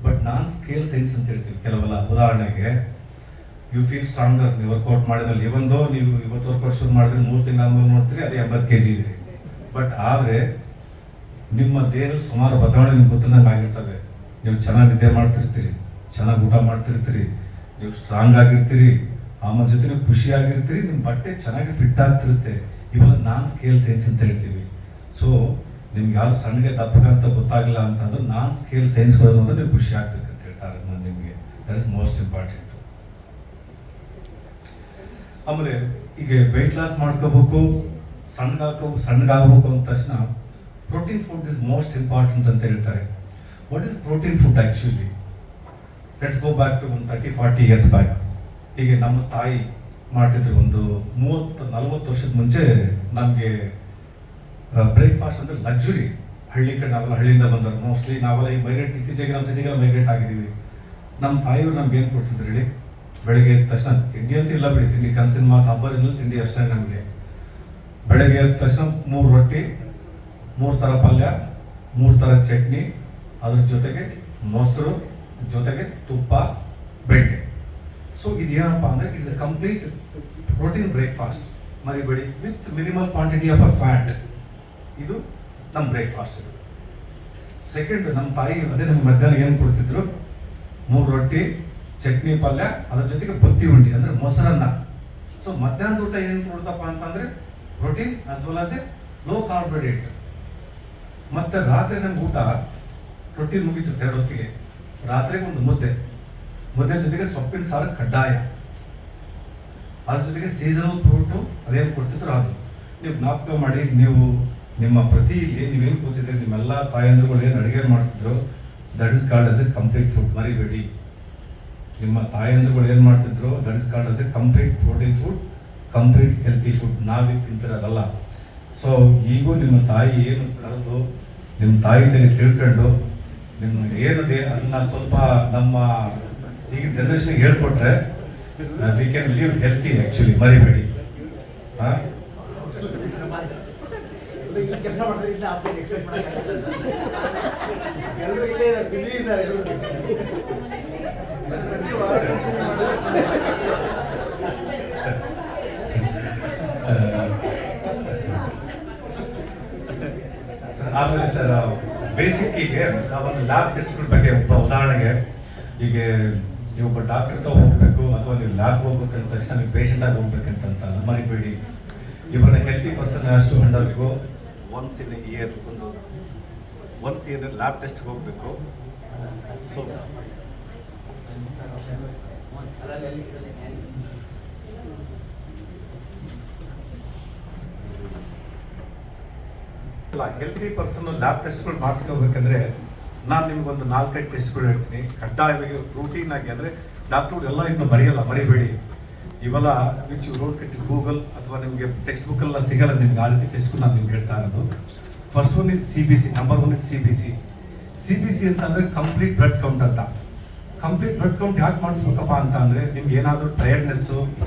ಬಟ್ ನಾನ್ ಸ್ಕೇಲ್ ಸೈನ್ಸ್ ಅಂತ ಹೇಳ್ತೀವಿ ಕೆಲವೆಲ್ಲ. ಉದಾಹರಣೆಗೆ ಯು ಫೀಲ್ ಸ್ಟ್ರಾಂಗರ್, ನೀವು ವರ್ಕೌಟ್ ಮಾಡಿದಲ್ಲಿ. ಇವೊಂದು ನೀವು ಇವತ್ತು ವರ್ಕೌಟ್ ಶುರು ಮಾಡಿದ್ರೆ 3 ತಿಂಗಳ ಆದ್ಮೇಲೆ ನೋಡ್ತೀರಿ ಅದೇ 80 kg ಇದ್ರಿ. ಬಟ್ ಆದರೆ ನಿಮ್ಮ ದೇಹದಲ್ಲಿ ಸುಮಾರು ಬದಲಾವಣೆ ನಿಮ್ಗೆ ಗೊತ್ತಿಲ್ಲದಂಗೆ ಆಗಿರ್ತವೆ. ನೀವು ಚೆನ್ನಾಗಿ ನಿದ್ದೆ ಮಾಡ್ತಿರ್ತೀರಿ, ಚೆನ್ನಾಗಿ ಊಟ ಮಾಡ್ತಿರ್ತೀರಿ, ನೀವು ಸ್ಟ್ರಾಂಗ್ ಆಗಿರ್ತೀರಿ, ಆಮೇಲೆ ಜೊತೆ ನೀವು ಖುಷಿಯಾಗಿರ್ತೀರಿ, ನಿಮ್ಮ ಬಟ್ಟೆ ಚೆನ್ನಾಗಿ ಫಿಟ್ ಆಗ್ತಿರುತ್ತೆ. ಇವೆಲ್ಲ ನಾನ್ ಸ್ಕೇಲ್ ಸೈನ್ಸ್ ಅಂತ ಹೇಳ್ತೀವಿ. ಸೊ ನಿಮ್ಗೆ ಯಾರು ಸಣ್ಣಗೆ ದಪ್ಪಗಂತ ಗೊತ್ತಾಗಲ್ಲ ಅಂತಂದ್ರೆ ನಾನ್ ಸ್ಕೇಲ್ ಸೈನ್ಸ್ಗಳು ಅಂದ್ರೆ ನೀವು ಖುಷಿ ಆಗ್ಬೇಕಂತ ಹೇಳ್ತಾರೆ ನಾನು ನಿಮಗೆ. That is most important. ಆಮೇಲೆ ಈಗ ವೆಯ್ಟ್ ಲಾಸ್ ಮಾಡ್ಕೋಬೇಕು, ಸಣ್ಣಗಾಗಬೇಕು ಅಂದ ತಕ್ಷಣ protein food is most important ಅಂತ ಹೇಳ್ತಾರೆ. What is protein food actually? Let's go back to ಒಂದು 30-40 years ಬ್ಯಾಕ್. ಹೀಗೆ ನಮ್ಮ ತಾಯಿ ಮಾಡ್ತಿದ್ರು. ಒಂದು 30-40 ವರ್ಷದ ಮುಂಚೆ ನಮಗೆ ಬ್ರೇಕ್ಫಾಸ್ಟ್ ಅಂದರೆ ಲಕ್ಸುರಿ. ಹಳ್ಳಿ ಕಡೆ ನಾವೆಲ್ಲ ಹಳ್ಳಿಯಿಂದ ಬಂದವರು ಮೋಸ್ಟ್ಲಿ. ನಾವೆಲ್ಲ ಈ ಮೈಗ್ರೇಟ್, ಇತ್ತೀಚೆಗೆ ನಮ್ಮ ಸಿಟಿಗೆಲ್ಲ ಮೈಗ್ರೇಟ್ ಆಗಿದ್ದೀವಿ. ನಮ್ಮ ತಾಯಿಯವರು ನಮ್ಗೆ ಏನು ಕೊಡ್ತಿದ್ರು ಹೇಳಿ? ಬೆಳಗ್ಗೆ ಎದ್ದ ತಕ್ಷಣ ತಿಂಡಿ ಅಂತ ಇಲ್ಲ ಬಿಡಿ, ತಿಂಡಿ ಕನಸಿನ ಮಾತು, ಹಬ್ಬದಿಂದ ತಿಂಡಿ ಅಷ್ಟೇ ನಮಗೆ. ಬೆಳಗ್ಗೆ ಎದ್ದ ತಕ್ಷಣ 3 ರೊಟ್ಟಿ, 3 ಥರ ಪಲ್ಯ, 3 ಥರ ಚಟ್ನಿ, ಅದ್ರ ಜೊತೆಗೆ ಮೊಸರು, ಜೊತೆಗೆ ತುಪ್ಪ, ಬೆಣ್ಣೆ. ಸೊ ಇದೇನಪ್ಪ ಅಂದರೆ it's a complete protein breakfast. ಮರಿಬೇಡಿ, with minimal quantity of a fat. ಇದು ನಮ್ಮ ಬ್ರೇಕ್ಫಾಸ್ಟ್. ಇದು ಸೆಕೆಂಡ್, ನಮ್ಮ ತಾಯಿ ಅದೇ ನಮ್ಗೆ ಮಧ್ಯಾಹ್ನ ಏನು ಕೊಡ್ತಿದ್ರು? 3 ರೊಟ್ಟಿ, ಚಟ್ನಿ, ಪಲ್ಯ, ಅದ್ರ ಜೊತೆಗೆ ಬತ್ತಿ ಉಂಡಿ ಅಂದರೆ ಮೊಸರನ್ನ. ಸೊ ಮಧ್ಯಾಹ್ನದ ಊಟ ಏನು ಕೊಡ್ತಪ್ಪ ಅಂತಂದರೆ protein as well as A low carbohydrate. ಮತ್ತು ರಾತ್ರಿ ನಮ್ಗೆ ಊಟ ರೊಟ್ಟಿ ಮುಗೀತು 2 ಹೊತ್ತಿಗೆ. ರಾತ್ರಿಗೆ ಒಂದು ಮುದ್ದೆ ಜೊತೆಗೆ ಸೊಪ್ಪಿನ ಸಾರು ಕಡ್ಡಾಯ. ಅದ್ರ ಜೊತೆಗೆ ಸೀಸನಲ್ ಫ್ರೂಟು ಅದೇನು ಕೊಡ್ತಿದ್ರು ಅದು. ನೀವು ಜ್ಞಾಪಕ ಮಾಡಿ, ನೀವು ನಿಮ್ಮ ಪ್ರತಿ ನೀವೇನು ಕೂತಿದ್ರೆ ನಿಮ್ಮೆಲ್ಲ ತಾಯಂದ್ರುಗಳು ಏನು ಅಡುಗೆ ಮಾಡ್ತಿದ್ರು, that is called as A complete food. ಮರಿಬೇಡಿ, ನಿಮ್ಮ ತಾಯಂದ್ರುಗಳು ಏನು ಮಾಡ್ತಿದ್ರು, that is called as A complete protein food, complete healthy food. ನಾವೀಗ ತಿಂತಿರೋದಲ್ಲ. ಸೊ ಈಗೂ ನಿಮ್ಮ ತಾಯಿ ಏನು ಕರೆದು ನಿಮ್ಮ ತಾಯಿ ತೆಗೆ ತಿಳ್ಕೊಂಡು ನಿಮ್ಮ ಏನಿದೆ ಅದನ್ನ ಸ್ವಲ್ಪ ನಮ್ಮ ಈಗಿನ ಜನರೇಷನ್ಗೆ ಹೇಳ್ಕೊಟ್ರೆ we can live healthy actually. ಮರಿಬೇಡಿ. ಕೆಲಸ ಮಾಡೋದ್ರಿಂದ ಎಲ್ಲರೂ ಇಲ್ಲೇ ಬಿಸಿ ಇದ್ದಾರೆ. ಆಮೇಲೆ ಸರ್ ಬೇಸಿಕ್ಕಿಗೆ ನಾವೊಂದು ಲ್ಯಾಬ್ ಟೆಸ್ಟ್ಗಳ ಬಗ್ಗೆ ಒಬ್ಬ ಉದಾಹರಣೆಗೆ ಈಗ ನೀವು ಒಬ್ಬ ಡಾಕ್ಟರ್ ಹತ್ರ ಹೋಗ್ಬೇಕು ಅಥವಾ ನೀವು ಲ್ಯಾಬ್ ಹೋಗ್ಬೇಕು ಅಂದ ತಕ್ಷಣ ನೀವು ಪೇಷಂಟ್ ಆಗಿ ಹೋಗ್ಬೇಕಂತ ಮರಿಬೇಡಿ. ಇವನ್ನ ಹೆಲ್ತಿ ಪರ್ಸನ್ ಅಷ್ಟು ಹಂಡಬೇಕು ಒನ್ಸ್ ಇಯರ್ ಲ್ಯಾಬ್ ಟೆಸ್ಟ್ ಹೋಗ್ಬೇಕು. ಸೊ ಹೆಲ್ತಿ ಪರ್ಸನ್ ಲ್ಯಾಬ್ ಟೆಸ್ಟ್ಗಳು ಮಾಡಿಸ್ಕೋಬೇಕಂದ್ರೆ ನಾನು ನಿಮ್ಗೊಂದು 4-5 ಟೆಸ್ಟ್ಗಳು ಹೇಳ್ತೀನಿ ಕಡ್ಡಾಯವಾಗಿ ರೂಟೀನ್ ಆಗಿ. ಅಂದರೆ ಡಾಕ್ಟರ್ ಎಲ್ಲ ಇದನ್ನ ಮರಿಬೇಡಿ. ಇವೆಲ್ಲ which you don't get Google ಅಥವಾ ನಿಮಗೆ ಟೆಕ್ಸ್ಟ್ ಬುಕ್ ಎಲ್ಲ ಸಿಗಲ್ಲ ನಿಮ್ಗೆ. ಆ ರೀತಿ ಟೆಸ್ಟ್ಗಳು ನಾನು ನಿಮ್ಗೆ ಹೇಳ್ತಾ ಇರೋದು. First one is CBC. Number 1 is CBC ಅಂತ ಅಂದರೆ ಕಂಪ್ಲೀಟ್ ಬ್ಲಡ್ ಕೌಂಟ್ ಅಂತ. ಕಂಪ್ಲೀಟ್ ಬ್ಲಡ್ ಕೌಂಟ್ ಯಾಕೆ ಮಾಡಿಸ್ಬೇಕಪ್ಪ ಅಂತ ಅಂದರೆ ನಿಮ್ಗೆ ಏನಾದರೂ ಟಯರ್ಡ್ನೆಸ್ಸು,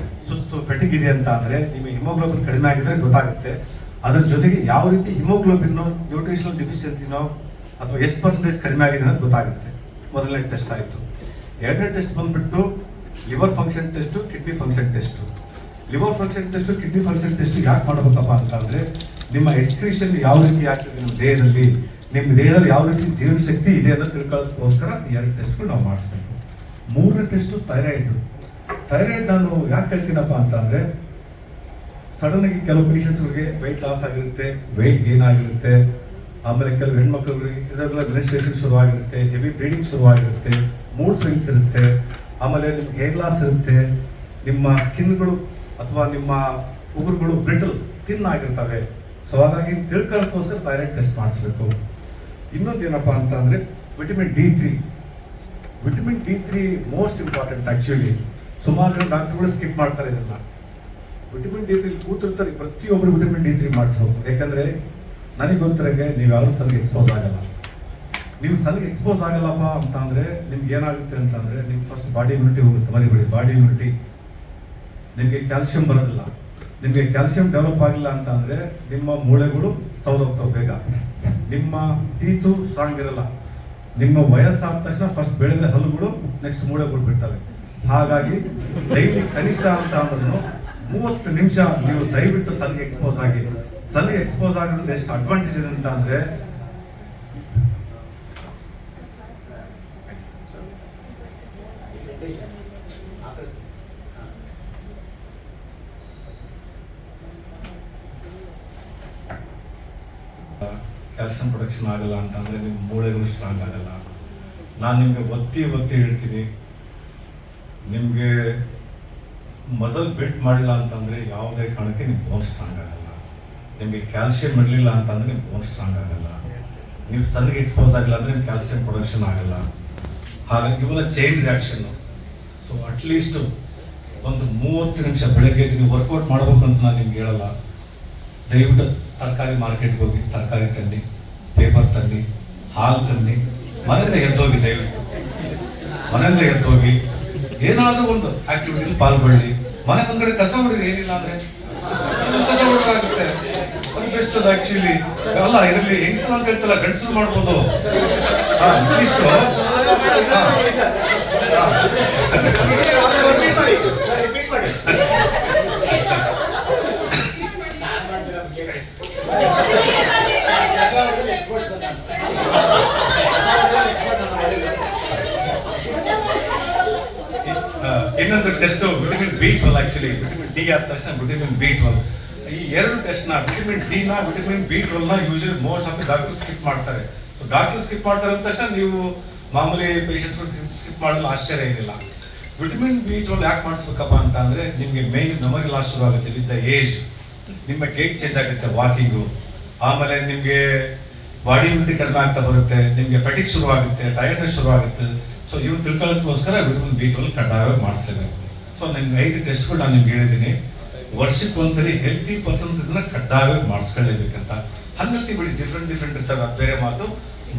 ಸುಸ್ತು, ಫೆಟಿಗ್ ಇದೆ ಅಂತ ಅಂದರೆ ನಿಮಗೆ ಹಿಮೋಗ್ಲೋಬಿನ್ ಕಡಿಮೆ ಆಗಿದ್ರೆ ಗೊತ್ತಾಗುತ್ತೆ. ಅದ್ರ ಜೊತೆಗೆ ಯಾವ ರೀತಿ ಹಿಮೋಗ್ಲೋಬಿನ್ನು ನ್ಯೂಟ್ರಿಷನಲ್ ಡಿಫಿಷಿಯನ್ಸಿನೋ ಅಥವಾ ಎಷ್ಟು ಪರ್ಸೆಂಟೇಜ್ ಕಡಿಮೆ ಆಗಿದೆ ಅಂತ ಗೊತ್ತಾಗುತ್ತೆ. ಮೊದಲನೇ ಟೆಸ್ಟ್ ಆಯಿತು. ಎರಡನೇ ಟೆಸ್ಟ್ ಬಂದ್ಬಿಟ್ಟು liver function test, kidney function test. Liver function test, kidney function test ಯಾಕೆ ಮಾಡಬೇಕಪ್ಪ ಅಂತಂದರೆ ನಿಮ್ಮ ಎಕ್ಸ್ಕ್ರೀಷನ್ ಯಾವ ರೀತಿ ಆಗ್ತದೆ ನಿಮ್ಮ ದೇಹದಲ್ಲಿ ಯಾವ ರೀತಿ ಜೀವನಶಕ್ತಿ ಇದೆ ಅನ್ನೋ ತಿಳ್ಕೊಳ್ಳೋದಕ್ಕೋಸ್ಕರ ಈ 2 ಟೆಸ್ಟ್ಗಳು ನಾವು ಮಾಡಿಸ್ಬೇಕು. ಮೂರನೇ ಟೆಸ್ಟು ಥೈರಾಯ್ಡ್ ನಾನು ಯಾಕೆ ಹೇಳ್ತೀನಪ್ಪ ಅಂತಂದರೆ ಸಡನ್ ಆಗಿ ಕೆಲವು ಪೇಷಂಟ್ಸ್ಗಳಿಗೆ ವೆಯ್ಟ್ ಲಾಸ್ ಆಗಿರುತ್ತೆ, ವೆಯ್ಟ್ ಗೇನ್ ಆಗಿರುತ್ತೆ. ಆಮೇಲೆ ಕೆಲವು ಹೆಣ್ಮಕ್ಳಿಗೆ ಇದರೆಲ್ಲ ಮೆನ್ಸ್ಟ್ರೇಷನ್ ಶುರುವಾಗಿರುತ್ತೆ, ಹೆವಿ ಬ್ಲೀಡಿಂಗ್ ಶುರುವಾಗಿರುತ್ತೆ, ಮೂಡ್ ಸ್ವಿಂಗ್ಸ್ ಇರುತ್ತೆ, ಆಮೇಲೆ ನಿಮ್ಗೆ ಹೇರ್ ಲಾಸ್ ಇರುತ್ತೆ, ನಿಮ್ಮ ಸ್ಕಿನ್ಗಳು ಅಥವಾ ನಿಮ್ಮ ಉಗುರುಗಳು ಬ್ರಿಟಲ್ ಥಿನ್ ಆಗಿರ್ತವೆ. ಸೊ ಹಾಗಾಗಿ ತಿಳ್ಕೊಳ್ಳೋಕ್ಕೋಸ್ಕರ ಥೈರಾಯ್ಡ್ ಟೆಸ್ಟ್ ಮಾಡಿಸ್ಬೇಕು. ಇನ್ನೊಂದು ಏನಪ್ಪ ಅಂತ ಅಂದರೆ vitamin D3 most important. Actually ಸುಮಾರು ಜನ ಡಾಕ್ಟರ್ಗಳು ಸ್ಕಿಪ್ ಮಾಡ್ತಾರೆ ಇದನ್ನು. ವಿಟಮಿನ್ D3 ಕೂತಿರ್ತಾರೆ, ಪ್ರತಿಯೊಬ್ಬರು ವಿಟಮಿನ್ D3 ಮಾಡಿಸ್ಬೇಕು. ಯಾಕಂದರೆ ನನಗೆ ಗೊತ್ತಿರಂಗೆ ನೀವು ಯಾರು ಸನ್ಗೆ ಎಕ್ಸ್ಪೋಸ್ ಆಗಲ್ಲ. ನೀವು ಸನ್ಗೆ ಎಕ್ಸ್ಪೋಸ್ ಆಗಲ್ಲಪ್ಪ ಅಂತ ಅಂದರೆ ನಿಮ್ಗೆ ಏನಾಗುತ್ತೆ ಅಂತಂದರೆ ನಿಮ್ಗೆ ಫಸ್ಟ್ ಬಾಡಿ ಇಮ್ಯುನಿಟಿ ಹೋಗುತ್ತೆ. ಮರಿಬೇಡಿ, ಬಾಡಿ ಇಮ್ಯುನಿಟಿ. ನಿಮಗೆ ಕ್ಯಾಲ್ಸಿಯಂ ಬರೋದಿಲ್ಲ. ನಿಮಗೆ ಕ್ಯಾಲ್ಸಿಯಂ ಡೆವಲಪ್ ಆಗಿಲ್ಲ ಅಂತ ಅಂದರೆ ನಿಮ್ಮ ಮೂಳೆಗಳು ಸೌದೋಗ್ತವೆ ಬೇಗ. ನಿಮ್ಮ ಟೀತು ಸ್ಟ್ರಾಂಗ್ ಇರಲ್ಲ. ನಿಮ್ಮ ವಯಸ್ಸಾದ ತಕ್ಷಣ ಫಸ್ಟ್ ಬೆಳೆದ ಹಲ್ಲುಗಳು ನೆಕ್ಸ್ಟ್ ಮೂಳೆಗಳು ಬಿಡ್ತವೆ. ಹಾಗಾಗಿ ಡೈಲಿ ಕನಿಷ್ಠ ಅಂತ ಅಂದ್ರೂ 30 ನಿಮಿಷ ನೀವು ದಯವಿಟ್ಟು ಸನ್ಗೆ ಎಕ್ಸ್ಪೋಸ್ ಆಗಿ. ಸನ್ಗೆ ಎಕ್ಸ್ಪೋಸ್ ಆಗೋದ್ರಿಂದ ಎಷ್ಟು ಅಡ್ವಾಂಟೇಜ್ ಇದೆ ಅಂತ ಅಂದರೆ ಕ್ಯಾಲ್ಸಿಯಂ ಪ್ರೊಡಕ್ಷನ್ ಆಗಲ್ಲ ಅಂತಂದರೆ ನಿಮ್ಮ ಮೂಳೆಗಳು ಸ್ಟ್ರಾಂಗ್ ಆಗಲ್ಲ. ನಾನು ನಿಮಗೆ ಒತ್ತಿ ಹೇಳ್ತೀನಿ, ನಿಮಗೆ ಮಸಲ್ ಬಿಲ್ಟ್ ಮಾಡಿಲ್ಲ ಅಂತಂದರೆ ಯಾವುದೇ ಕಾರಣಕ್ಕೆ ನಿಮ್ಮ ಬೋನ್ ಸ್ಟ್ರಾಂಗ್ ಆಗಲ್ಲ. ನಿಮಗೆ ಕ್ಯಾಲ್ಸಿಯಂ ಇರಲಿಲ್ಲ ಅಂತಂದರೆ ನಿಮ್ಮ ಬೋನ್ ಸ್ಟ್ರಾಂಗ್ ಆಗಲ್ಲ. ನೀವು ಸನ್ಗೆ ಎಕ್ಸ್ಪೋಸ್ ಆಗಿಲ್ಲ ಅಂದರೆ ನಿಮ್ಮ ಕ್ಯಾಲ್ಸಿಯಂ ಪ್ರೊಡಕ್ಷನ್ ಆಗಲ್ಲ. ಹಾಗಾಗಿ ಇವೆಲ್ಲ ಚೈನ್ ರಿಯಾಕ್ಷನ್ನು. ಸೊ ಅಟ್ಲೀಸ್ಟ್ ಒಂದು 30 ನಿಮಿಷ ಬೆಳಗ್ಗೆ ನೀವು ವರ್ಕೌಟ್ ಮಾಡಬೇಕು ಅಂತ ನಾನು ನಿಮ್ಗೆ ಹೇಳಲ್ಲ. ದಯವಿಟ್ಟು ತರಕಾರಿ ಮಾರ್ಕೆಟ್ಗೆ ಹೋಗಿ ತರಕಾರಿ ತನ್ನಿ, ಪೇಪರ್ ತನ್ನಿ, ಹಾಲು ತನ್ನಿ, ಮನೆಯಿಂದ ಎದ್ದೋಗಿ. ದಯವಿಟ್ಟು ಮನೆಯಿಂದ ಎದ್ದೋಗಿ ಏನಾದರೂ ಒಂದು ಆಕ್ಟಿವಿಟಿಲಿ ಪಾಲ್ಗೊಳ್ಳಿ. ಮನೆ ಮುಂದ್ಗಡೆ ಕಸ ಹೊಡಿದ್ರೆ ಏನಿಲ್ಲ ಅಂದರೆ ಕಸ ಹೊಡೋಕ್ಕಾಗುತ್ತೆ. ಅದು ಬೆಸ್ಟ್. ಅದು ಆ್ಯಕ್ಚುಲಿ ಅಲ್ಲ, ಇದರಲ್ಲಿ ಹೆಂಗಸರು ಅಂತ ಹೇಳ್ತಲ್ಲ, ಗಂಡಸರು ಮಾಡ್ಬೋದು. ಇಷ್ಟು ಇನ್ನೊಂದು test vitamin B12. Actually vitamin D ಆದ ತಕ್ಷಣ ವಿಟಮಿನ್ B12. ಈ 2 ಟೆಸ್ಟ್ನ ವಿಟಮಿನ್ ಡಿನ ವಿಟಮಿನ್ B12ನ usually most of the doctor skip ಮಾಡ್ತಾರೆ. ಸೊ ಡಾಕ್ಟರ್ ಸ್ಕಿಪ್ ಮಾಡ್ತಾರೆ ಅಂದ ತಕ್ಷಣ ನೀವು ಮಾಮೂಲಿ ಪೇಷಂಟ್ಸ್ ಸ್ಕಿಪ್ ಮಾಡಲು ಆಶ್ಚರ್ಯ ಏನಿಲ್ಲ. ವಿಟಮಿನ್ B12 ಯಾಕೆ ಮಾಡಿಸ್ಬೇಕಪ್ಪ ಅಂತ ಅಂದರೆ ನಿಮಗೆ ಮೇನ್ ಮೆಮೊರಿ ಲಾಸ್ ಶುರು ಆಗುತ್ತೆ ವಿತ್ ದ ಏಜ್. ನಿಮ್ಮ ಗೈಟ್ ಚೇಂಜ್ ಆಗುತ್ತೆ, ವಾಕಿಂಗು. ಆಮೇಲೆ ನಿಮಗೆ ಬಾಡಿ ಇಮ್ಯುನಿಟಿ ಕಡಿಮೆ ಆಗ್ತಾ ಬರುತ್ತೆ, ನಿಮಗೆ ಫೆಟಿಗ್ ಶುರು ಆಗುತ್ತೆ, ಟಯರ್ಡ್ನೆಸ್ ಶುರು ಆಗುತ್ತೆ. ಸೊ ಇವು ತಿಳ್ಕೊಳ್ಳೋದಕ್ಕೋಸ್ಕರ ವಿಟಮಿನ್ B12 ಕಡ್ಡಾಯವಾಗಿ ಮಾಡಿಸ್ಲೇಬೇಕು. ಸೊ ನಿಮ್ಗೆ 5 ಟೆಸ್ಟ್ಗಳು ನಾನು ನಿಮ್ಗೆ ಹೇಳಿದ್ದೀನಿ. ವರ್ಷಕ್ಕೆ ಒಂದ್ಸರಿ ಹೆಲ್ತಿ ಪರ್ಸನ್ಸ್ ಇದನ್ನ ಕಡ್ಡಾಯವಾಗಿ ಮಾಡಿಸ್ಕೊಳ್ಳೇಬೇಕಂತ. ಅನ್ಹೆಲ್ತಿ ಬಿಡಿ, ಡಿಫ್ರೆಂಟ್ ಇರ್ತವೆ, ಅದು ಬೇರೆ ಮಾತು.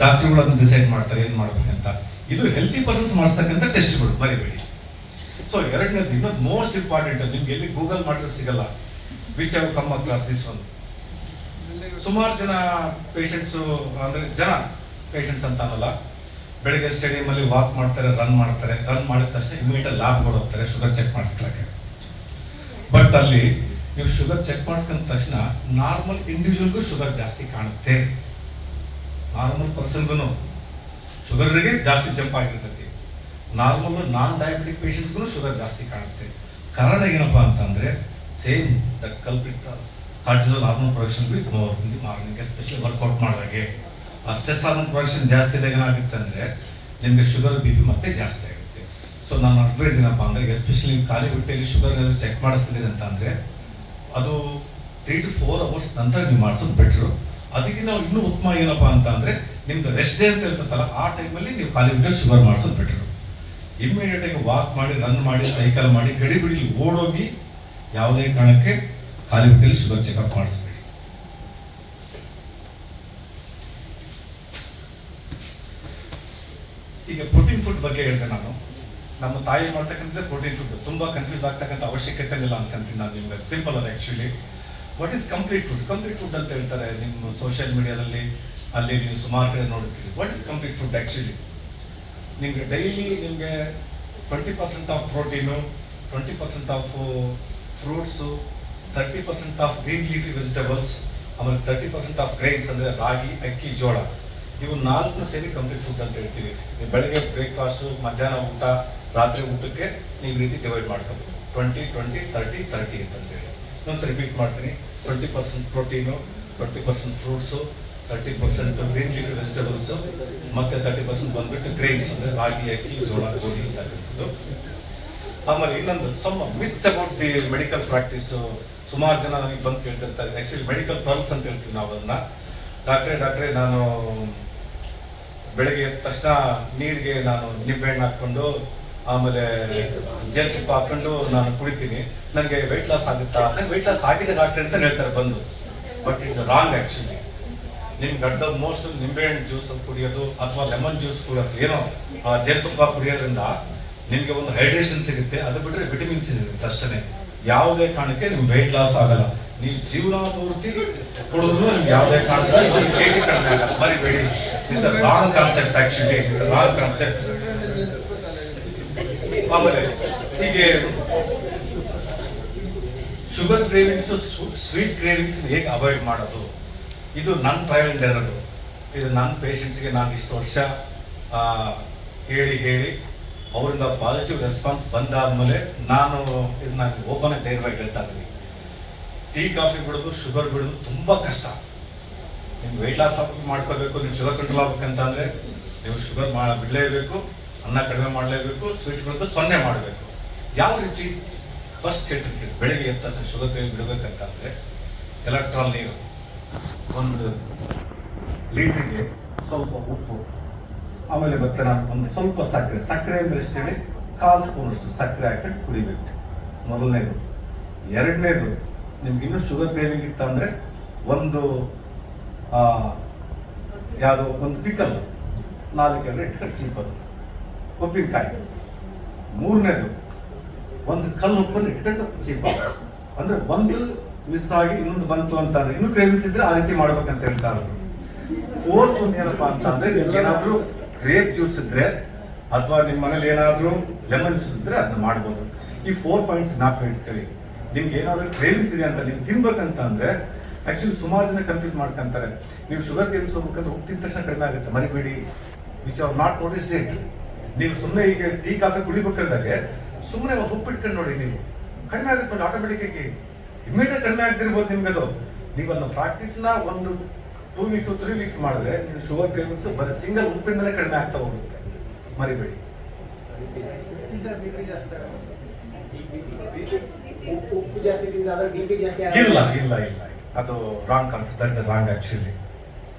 ಡಾಕ್ಟರ್ಗಳು ಅದನ್ನ ಡಿಸೈಡ್ ಮಾಡ್ತಾರೆ ಏನು ಮಾಡ್ಬೇಕಂತ. ಇದು ಹೆಲ್ತಿ ಪರ್ಸನ್ಸ್ ಮಾಡಿಸ್ತಕ್ಕಂಥ ಟೆಸ್ಟ್ಗಳು, ಮರಿಬೇಡಿ. ಸೊ ಎರಡನೇದು ಇನ್ನೊಂದು ಮೋಸ್ಟ್ ಇಂಪಾರ್ಟೆಂಟ್, ನಿಮ್ಗೆ ಎಲ್ಲಿ ಗೂಗಲ್ ಮಾಡಿದ್ರೆ ಸಿಗಲ್ಲ. Which have come across this one. ಸುಮಾರು ಜನ ಪೇಷಂಟ್ಸು ಅಂದರೆ ಪೇಷಂಟ್ಸ್ ಅಂತ ಅನ್ನಲ್ಲ, ಬೆಳಿಗ್ಗೆ ಸ್ಟೇಡಿಯಮಲ್ಲಿ ವಾಕ್ ಮಾಡ್ತಾರೆ, ರನ್ ಮಾಡಿದ ತಕ್ಷಣ ಇಮಿಡಿಯೇಟ್ ಲ್ಯಾಬ್ಗೆ ಹೋಗ್ತಾರೆ ಶುಗರ್ ಚೆಕ್ ಮಾಡಿಸ್ಕೊಳ್ಳೋಕ್ಕೆ. ಬಟ್ ಅಲ್ಲಿ ನೀವು ಶುಗರ್ ಚೆಕ್ ಮಾಡಿಸ್ಕೊಂಡ ತಕ್ಷಣ ನಾರ್ಮಲ್ ಇಂಡಿವಿಜುವಲ್ಗೂ ಶುಗರ್ ಜಾಸ್ತಿ ಕಾಣುತ್ತೆ, ನಾರ್ಮಲ್ ಪರ್ಸನ್ಗೂ ಶುಗರ್ಗೆ ಜಾಸ್ತಿ ಜಂಪ್ ಆಗಿರ್ತೈತಿ, ನಾರ್ಮಲ್ ನಾನ್ ಡಯಾಬಿಟಿಕ್ ಪೇಷಂಟ್ಸ್ಗೂ ಶುಗರ್ ಜಾಸ್ತಿ ಕಾಣುತ್ತೆ. ಕಾರಣ ಏನಪ್ಪ ಅಂತಂದರೆ same the culprit cortisol hormone production be more in the morning, especially workout ಮಾಡಿದಾಗೆ ಆ ಸ್ಟ್ರೆಸ್ ಹಾರ್ಮೋನ್ ಪ್ರೊಡಕ್ಷನ್ ಜಾಸ್ತಿ ಇದ್ದಾಗ ಏನಾಗುತ್ತೆ ಅಂದರೆ ನಿಮಗೆ ಶುಗರ್ ಬಿ ಪಿ ಮತ್ತೆ ಜಾಸ್ತಿ ಆಗುತ್ತೆ. ಸೊ ನನ್ನ ಅಡ್ವೈಸ್ ಏನಪ್ಪ ಅಂದರೆ ಎಸ್ಪೆಷಲಿ ಖಾಲಿ ಹೊಟ್ಟೆಯಲ್ಲಿ ಶುಗರ್ ಏನಾದರೂ ಚೆಕ್ ಮಾಡಿಸ್ತಿದ್ದೀರಿ ಅಂತ ಅಂದರೆ ಅದು 3 to 4 hours ನಂತರ ನೀವು ಮಾಡಿಸೋದು ಬೆಟ್ರು. ಅದಕ್ಕೆ ನಾವು ಇನ್ನೂ ಉತ್ತಮ ಏನಪ್ಪ ಅಂತ ಅಂದರೆ ನಿಮ್ದು ರೆಸ್ಟ್ ಡೇ ಅಂತ ಇರ್ತದಲ್ಲ ಆ ಟೈಮಲ್ಲಿ ನೀವು ಖಾಲಿ ಹೊಟ್ಟೆಯಲ್ಲಿ ಶುಗರ್ ಮಾಡಿಸೋದು ಬೆಟ್ರು. ಇಮ್ಮಿಡಿಯೇಟಾಗಿ ವಾಕ್ ಮಾಡಿ, ರನ್ ಮಾಡಿ, ಸೈಕಲ್ ಮಾಡಿ, ಗಡಿಬಿಡಿಲಿ ಓಡೋಗಿ ಯಾವುದೇ ಕಾರಣಕ್ಕೆ ಖಾಲಿ ಹೊಟ್ಟೆಯಲ್ಲಿ ಶುಗರ್ ಚೆಕಪ್ ಮಾಡಿಸ್ಬೇಡಿ. ಈಗ ಪ್ರೋಟೀನ್ ಫುಡ್ ಬಗ್ಗೆ ಹೇಳಿದೆ ನಾನು. ನಮ್ಮ ತಾಯಿ ಮಾಡ್ತಕ್ಕಂಥದ್ದೇ ಪ್ರೋಟೀನ್ ಫುಡ್. ತುಂಬ ಕನ್ಫ್ಯೂಸ್ ಆಗ್ತಕ್ಕಂಥ ಅವಶ್ಯಕತೆ ಇಲ್ಲ ಅನ್ಕೊಂತೀನಿ ನಾನು. ನಿಮ್ಗೆ ಸಿಂಪಲ್ ಅದು actually. What is complete food? Complete food ಅಂತ ಹೇಳ್ತಾರೆ ನಿಮ್ಮ ಸೋಷಿಯಲ್ ಮೀಡಿಯಾದಲ್ಲಿ, ಅಲ್ಲಿ ನೀವು ಸುಮಾರು ಕಡೆ ನೋಡ್ತೀರಿ. What is complete food actually? ನಿಮಗೆ ಡೈಲಿ ನಿಮಗೆ 20% of protein, 20% of fruits, 30% of green leafy vegetables, ಆಮೇಲೆ 30% ಆಫ್ ಗ್ರೈನ್ಸ್ ಅಂದರೆ ರಾಗಿ, ಅಕ್ಕಿ, ಜೋಳ, ಇವು 4 ಸೇರಿ ಕಂಪ್ಲೀಟ್ ಫುಡ್ ಅಂತ ಹೇಳ್ತೀವಿ. ನೀವು ಬೆಳಗ್ಗೆ ಬ್ರೇಕ್ಫಾಸ್ಟು, ಮಧ್ಯಾಹ್ನ ಊಟ, ರಾತ್ರಿ ಊಟಕ್ಕೆ ನೀವು ರೀತಿ ಡಿವೈಡ್ ಮಾಡ್ಕೋಬೋದು. 20, 20, 30, 30 ಅಂತಂತೇಳಿ. ಇನ್ನೊಂದು ರಿಪೀಟ್ ಮಾಡ್ತೀನಿ. 20% protein, 20% fruits, 30% green leafy vegetables, ಮತ್ತು 30% ಬಂದ್ಬಿಟ್ಟು ಗ್ರೈನ್ಸ್ ಅಂದರೆ ರಾಗಿ, ಅಕ್ಕಿ, ಜೋಳ, ಗೋಧಿ ಅಂತಕ್ಕಂಥದ್ದು. ಆಮೇಲೆ ಇನ್ನೊಂದು some myths about the medical practice. ಸುಮಾರು ಜನ ನನಗೆ ಬಂದು ಕೇಳ್ತಿರ್ತಾರೆ. ಆ್ಯಕ್ಚುಲಿ ಮೆಡಿಕಲ್ ಪರ್ಲ್ಸ್ ಅಂತ ಹೇಳ್ತೀವಿ ನಾವು ಅದನ್ನು. ಡಾಕ್ಟ್ರೇ ನಾನು ಬೆಳಗ್ಗೆ ಎದ್ದ ತಕ್ಷಣ ನೀರಿಗೆ ನಾನು ನಿಂಬೆಹಣ್ಣು ಹಾಕ್ಕೊಂಡು ಆಮೇಲೆ ಜೇನುತುಪ್ಪ ಹಾಕ್ಕೊಂಡು ನಾನು ಕುಡಿತೀನಿ, ನನಗೆ ವೆಯ್ಟ್ ಲಾಸ್ ಆಗುತ್ತಾ? ನನಗೆ ವೆಯ್ಟ್ ಲಾಸ್ ಆಗಿದೆ ಡಾಕ್ಟ್ರೆ ಅಂತ ಹೇಳ್ತಾರೆ ಬಂದು. But it's wrong actually. ನಿಮ್ಗೆ ಅಡ್ಡ ಮೋಸ್ಟ್ ನಿಂಬೆಹಣ್ಣು ಜ್ಯೂಸ್ ಕುಡಿಯೋದು ಅಥವಾ ಲೆಮನ್ ಜ್ಯೂಸ್ ಕುಡಿಯೋದು, ಏನೋ ಜೇನುತುಪ್ಪ ಕುಡಿಯೋದ್ರಿಂದ ನಿಮಗೆ ಒಂದು ಹೈಡ್ರೇಷನ್ ಸಿಗುತ್ತೆ. ಅದು ಬಿಟ್ಟರೆ ವಿಟಮಿನ್ಸ್ ಸಿಗುತ್ತೆ ಅಷ್ಟೇ. ಯಾವುದೇ ಕಾರಣಕ್ಕೆ ನಿಮ್ಗೆ ವೆಯ್ಟ್ ಲಾಸ್ ಆಗಲ್ಲ. ನೀವು ಜೀವನ ಪೂರ್ತಿ ಕುಡಿದ್ರು ನಿಮ್ಗೆ ಯಾವುದೇ ಕಾರಣಕ್ಕೆ ಕೆಜಿ ಕಡಿಮೆ ಆಗಲ್ಲ. ಮರಿಬೇಡಿ. It's a wrong concept actually. It's a wrong concept. ಆಮೇಲೆ ಹೀಗೆ ಶುಗರ್ ಕ್ರೇವಿಂಗ್ಸ್, ಸ್ವೀಟ್ ಕ್ರೇವಿಂಗ್ಸ್ ಹೇಗೆ ಅವಾಯ್ಡ್ ಮಾಡೋದು, ಇದು ನನ್ನ ಟ್ರಯಲ್ ಅಂಡ್ ಎರರ್. ಇದು ನನ್ನ ಪೇಷಂಟ್ಸ್ಗೆ ನಾನು ಇಷ್ಟು ವರ್ಷ ಹೇಳಿ ಅವರಿಂದ ಪಾಸಿಟಿವ್ ರೆಸ್ಪಾನ್ಸ್ ಬಂದಾದ್ಮೇಲೆ ನಾನು ಇದನ್ನ ಓಪನ್ ಆಗಿ ಧೈರ್ಯವಾಗಿ ಹೇಳ್ತಾ ಇದ್ದೀನಿ. ಟೀ ಕಾಫಿ ಬಿಡೋದು, ಶುಗರ್ ಬಿಡೋದು ತುಂಬ ಕಷ್ಟ. ನಿಮ್ಗೆ ವೆಯ್ಟ್ ಲಾಸ್ ಮಾಡ್ಕೋಬೇಕು, ನೀವು ಶುಗರ್ ಕಂಟ್ರೋಲ್ ಆಗ್ಬೇಕಂತ ಅಂದರೆ ನೀವು ಶುಗರ್ ಬಿಡಲೇಬೇಕು, ಅನ್ನ ಕಡಿಮೆ ಮಾಡಲೇಬೇಕು, ಸ್ವೀಟ್ ಬಿಡೋದು 0 ಮಾಡಬೇಕು. ಯಾವ ರೀತಿ? ಫಸ್ಟ್ ಹೇಳ್ತೀನಿ, ಬೆಳಿಗ್ಗೆ ಎದ್ದ ತಕ್ಷಣ ಶುಗರ್ ಕೈ ಬಿಡಬೇಕಂತ ಅಂದರೆ ಎಲೆಕ್ಟ್ರಾಲ್ ನೀರು 1 ಲೀಟ್ರಿಗೆ ಸ್ವಲ್ಪ ಉಪ್ಪು, ಆಮೇಲೆ ಮತ್ತೆ ನಾನು ಒಂದು ಸ್ವಲ್ಪ ಸಕ್ಕರೆ ಅಂದರೆ ಎಷ್ಟು ಹೇಳಿ 1/4 ಸ್ಪೂನಷ್ಟು ಸಕ್ಕರೆ ಹಾಕೊಂಡು ಕುಡಿಬೇಕು, ಮೊದಲನೇದು. ಎರಡನೇದು, ನಿಮ್ಗೆ ಇನ್ನೂ ಶುಗರ್ ಕ್ರೇವಿಂಗ್ ಇತ್ತು ಅಂದರೆ ಒಂದು ಯಾವುದೋ ಒಂದು ಪಿಕಲ್ 4 ಎಕರೆ ಇಟ್ಕೊಂಡು ಚೀಪದು ಉಪ್ಪಿನಕಾಯಿ. ಮೂರನೇದು, ಒಂದು ಕಲ್ಲು ಉಪ್ಪನ್ನು ಇಟ್ಕೊಂಡು ಚೀಪ. ಅಂದರೆ ಒಂದು ಮಿಸ್ ಆಗಿ ಇನ್ನೊಂದು ಬಂತು ಅಂತಂದ್ರೆ ಇನ್ನೂ ಕ್ರೇವಿಂಗ್ಸ್ ಇದ್ರೆ ಆ ರೀತಿ ಮಾಡ್ಬೇಕಂತ ಹೇಳ್ತಾ ಇರೋದು. 4th ಒಂದು ಏನಪ್ಪಾ ಅಂತ ಅಂದ್ರೆ ನಿಮ್ಗೆ ಏನಾದರೂ ಗ್ರೇಪ್ ಜ್ಯೂಸ್ ಇದ್ರೆ ಅಥವಾ ನಿಮ್ಮ ಮನೇಲಿ ಏನಾದರೂ ಲೆಮನ್ ಜ್ಯೂಸ್ ಇದ್ರೆ ಅದನ್ನ ಮಾಡ್ಬೋದು. ಈ 4 ಪಾಯಿಂಟ್ಸ್ ಜ್ಞಾಪಕ ಇಟ್ಕೊಳ್ಳಿ. ನಿಮ್ಗೆ ಏನಾದರೂ ಕ್ರೇವಿಂಗ್ಸ್ ಇದೆ ಅಂತ ನೀವು ತಿನ್ಬೇಕಂತ ಅಂದ್ರೆ ಆಕ್ಚುಲಿ ಸುಮಾರು ಜನ ಕನ್ಫ್ಯೂಸ್ ಮಾಡ್ಕೊಂತಾರೆ. ನೀವು ಶುಗರ್ ಕ್ರೇವಿಂಗ್ಸ್ ಹೋಗ್ಬೇಕಂದ್ರೆ ಉಪ್ಪು ತಿಂದ ತಕ್ಷಣ ಕಡಿಮೆ ಆಗುತ್ತೆ, ಮರಿಬೇಡಿ. Which are not noticed it. ನೀವು ಸುಮ್ಮನೆ ಈಗ ಟೀ ಕಾಫಿ ಕುಡಿಬೇಕಂದಾಗೆ ಸುಮ್ಮನೆ ಒಂದು ಉಪ್ಪು ಇಟ್ಕೊಂಡು ನೋಡಿ, ನೀವು ಕಡಿಮೆ ಆಗುತ್ತೆ ನೋಡಿ ಆಟೋಮೆಟಿಕ್ ಆಗಿ. ಇಮಿಡಿಯೇಟ್ ಕಡಿಮೆ ಆಗ್ತಿರ್ಬೋದು ನಿಮ್ಗೆ. ಅದು ನೀವು ಅದನ್ನ ಪ್ರಾಕ್ಟೀಸ್ನ ಒಂದು 2 weeks 3 weeks ಮಾಡಿದ್ರೆ ನೀವು ಶುಗರ್ ಕ್ರೇವಿಂಗ್ಸ್ ಬರೀ ಸಿಂಗಲ್ ಉಪ್ಪಿಂದಲೇ ಕಡಿಮೆ ಆಗ್ತಾ ಹೋಗುತ್ತೆ, ಮರಿಬೇಡಿ. ಉಪ್ಪು ಜಾಸ್ತಿ ತಿಂದಾದ್ರೆ BP ಜಾಸ್ತಿ ಇಲ್ಲ ಇಲ್ಲ ಇಲ್ಲ, ಅದು wrong concept. That's a wrong actually.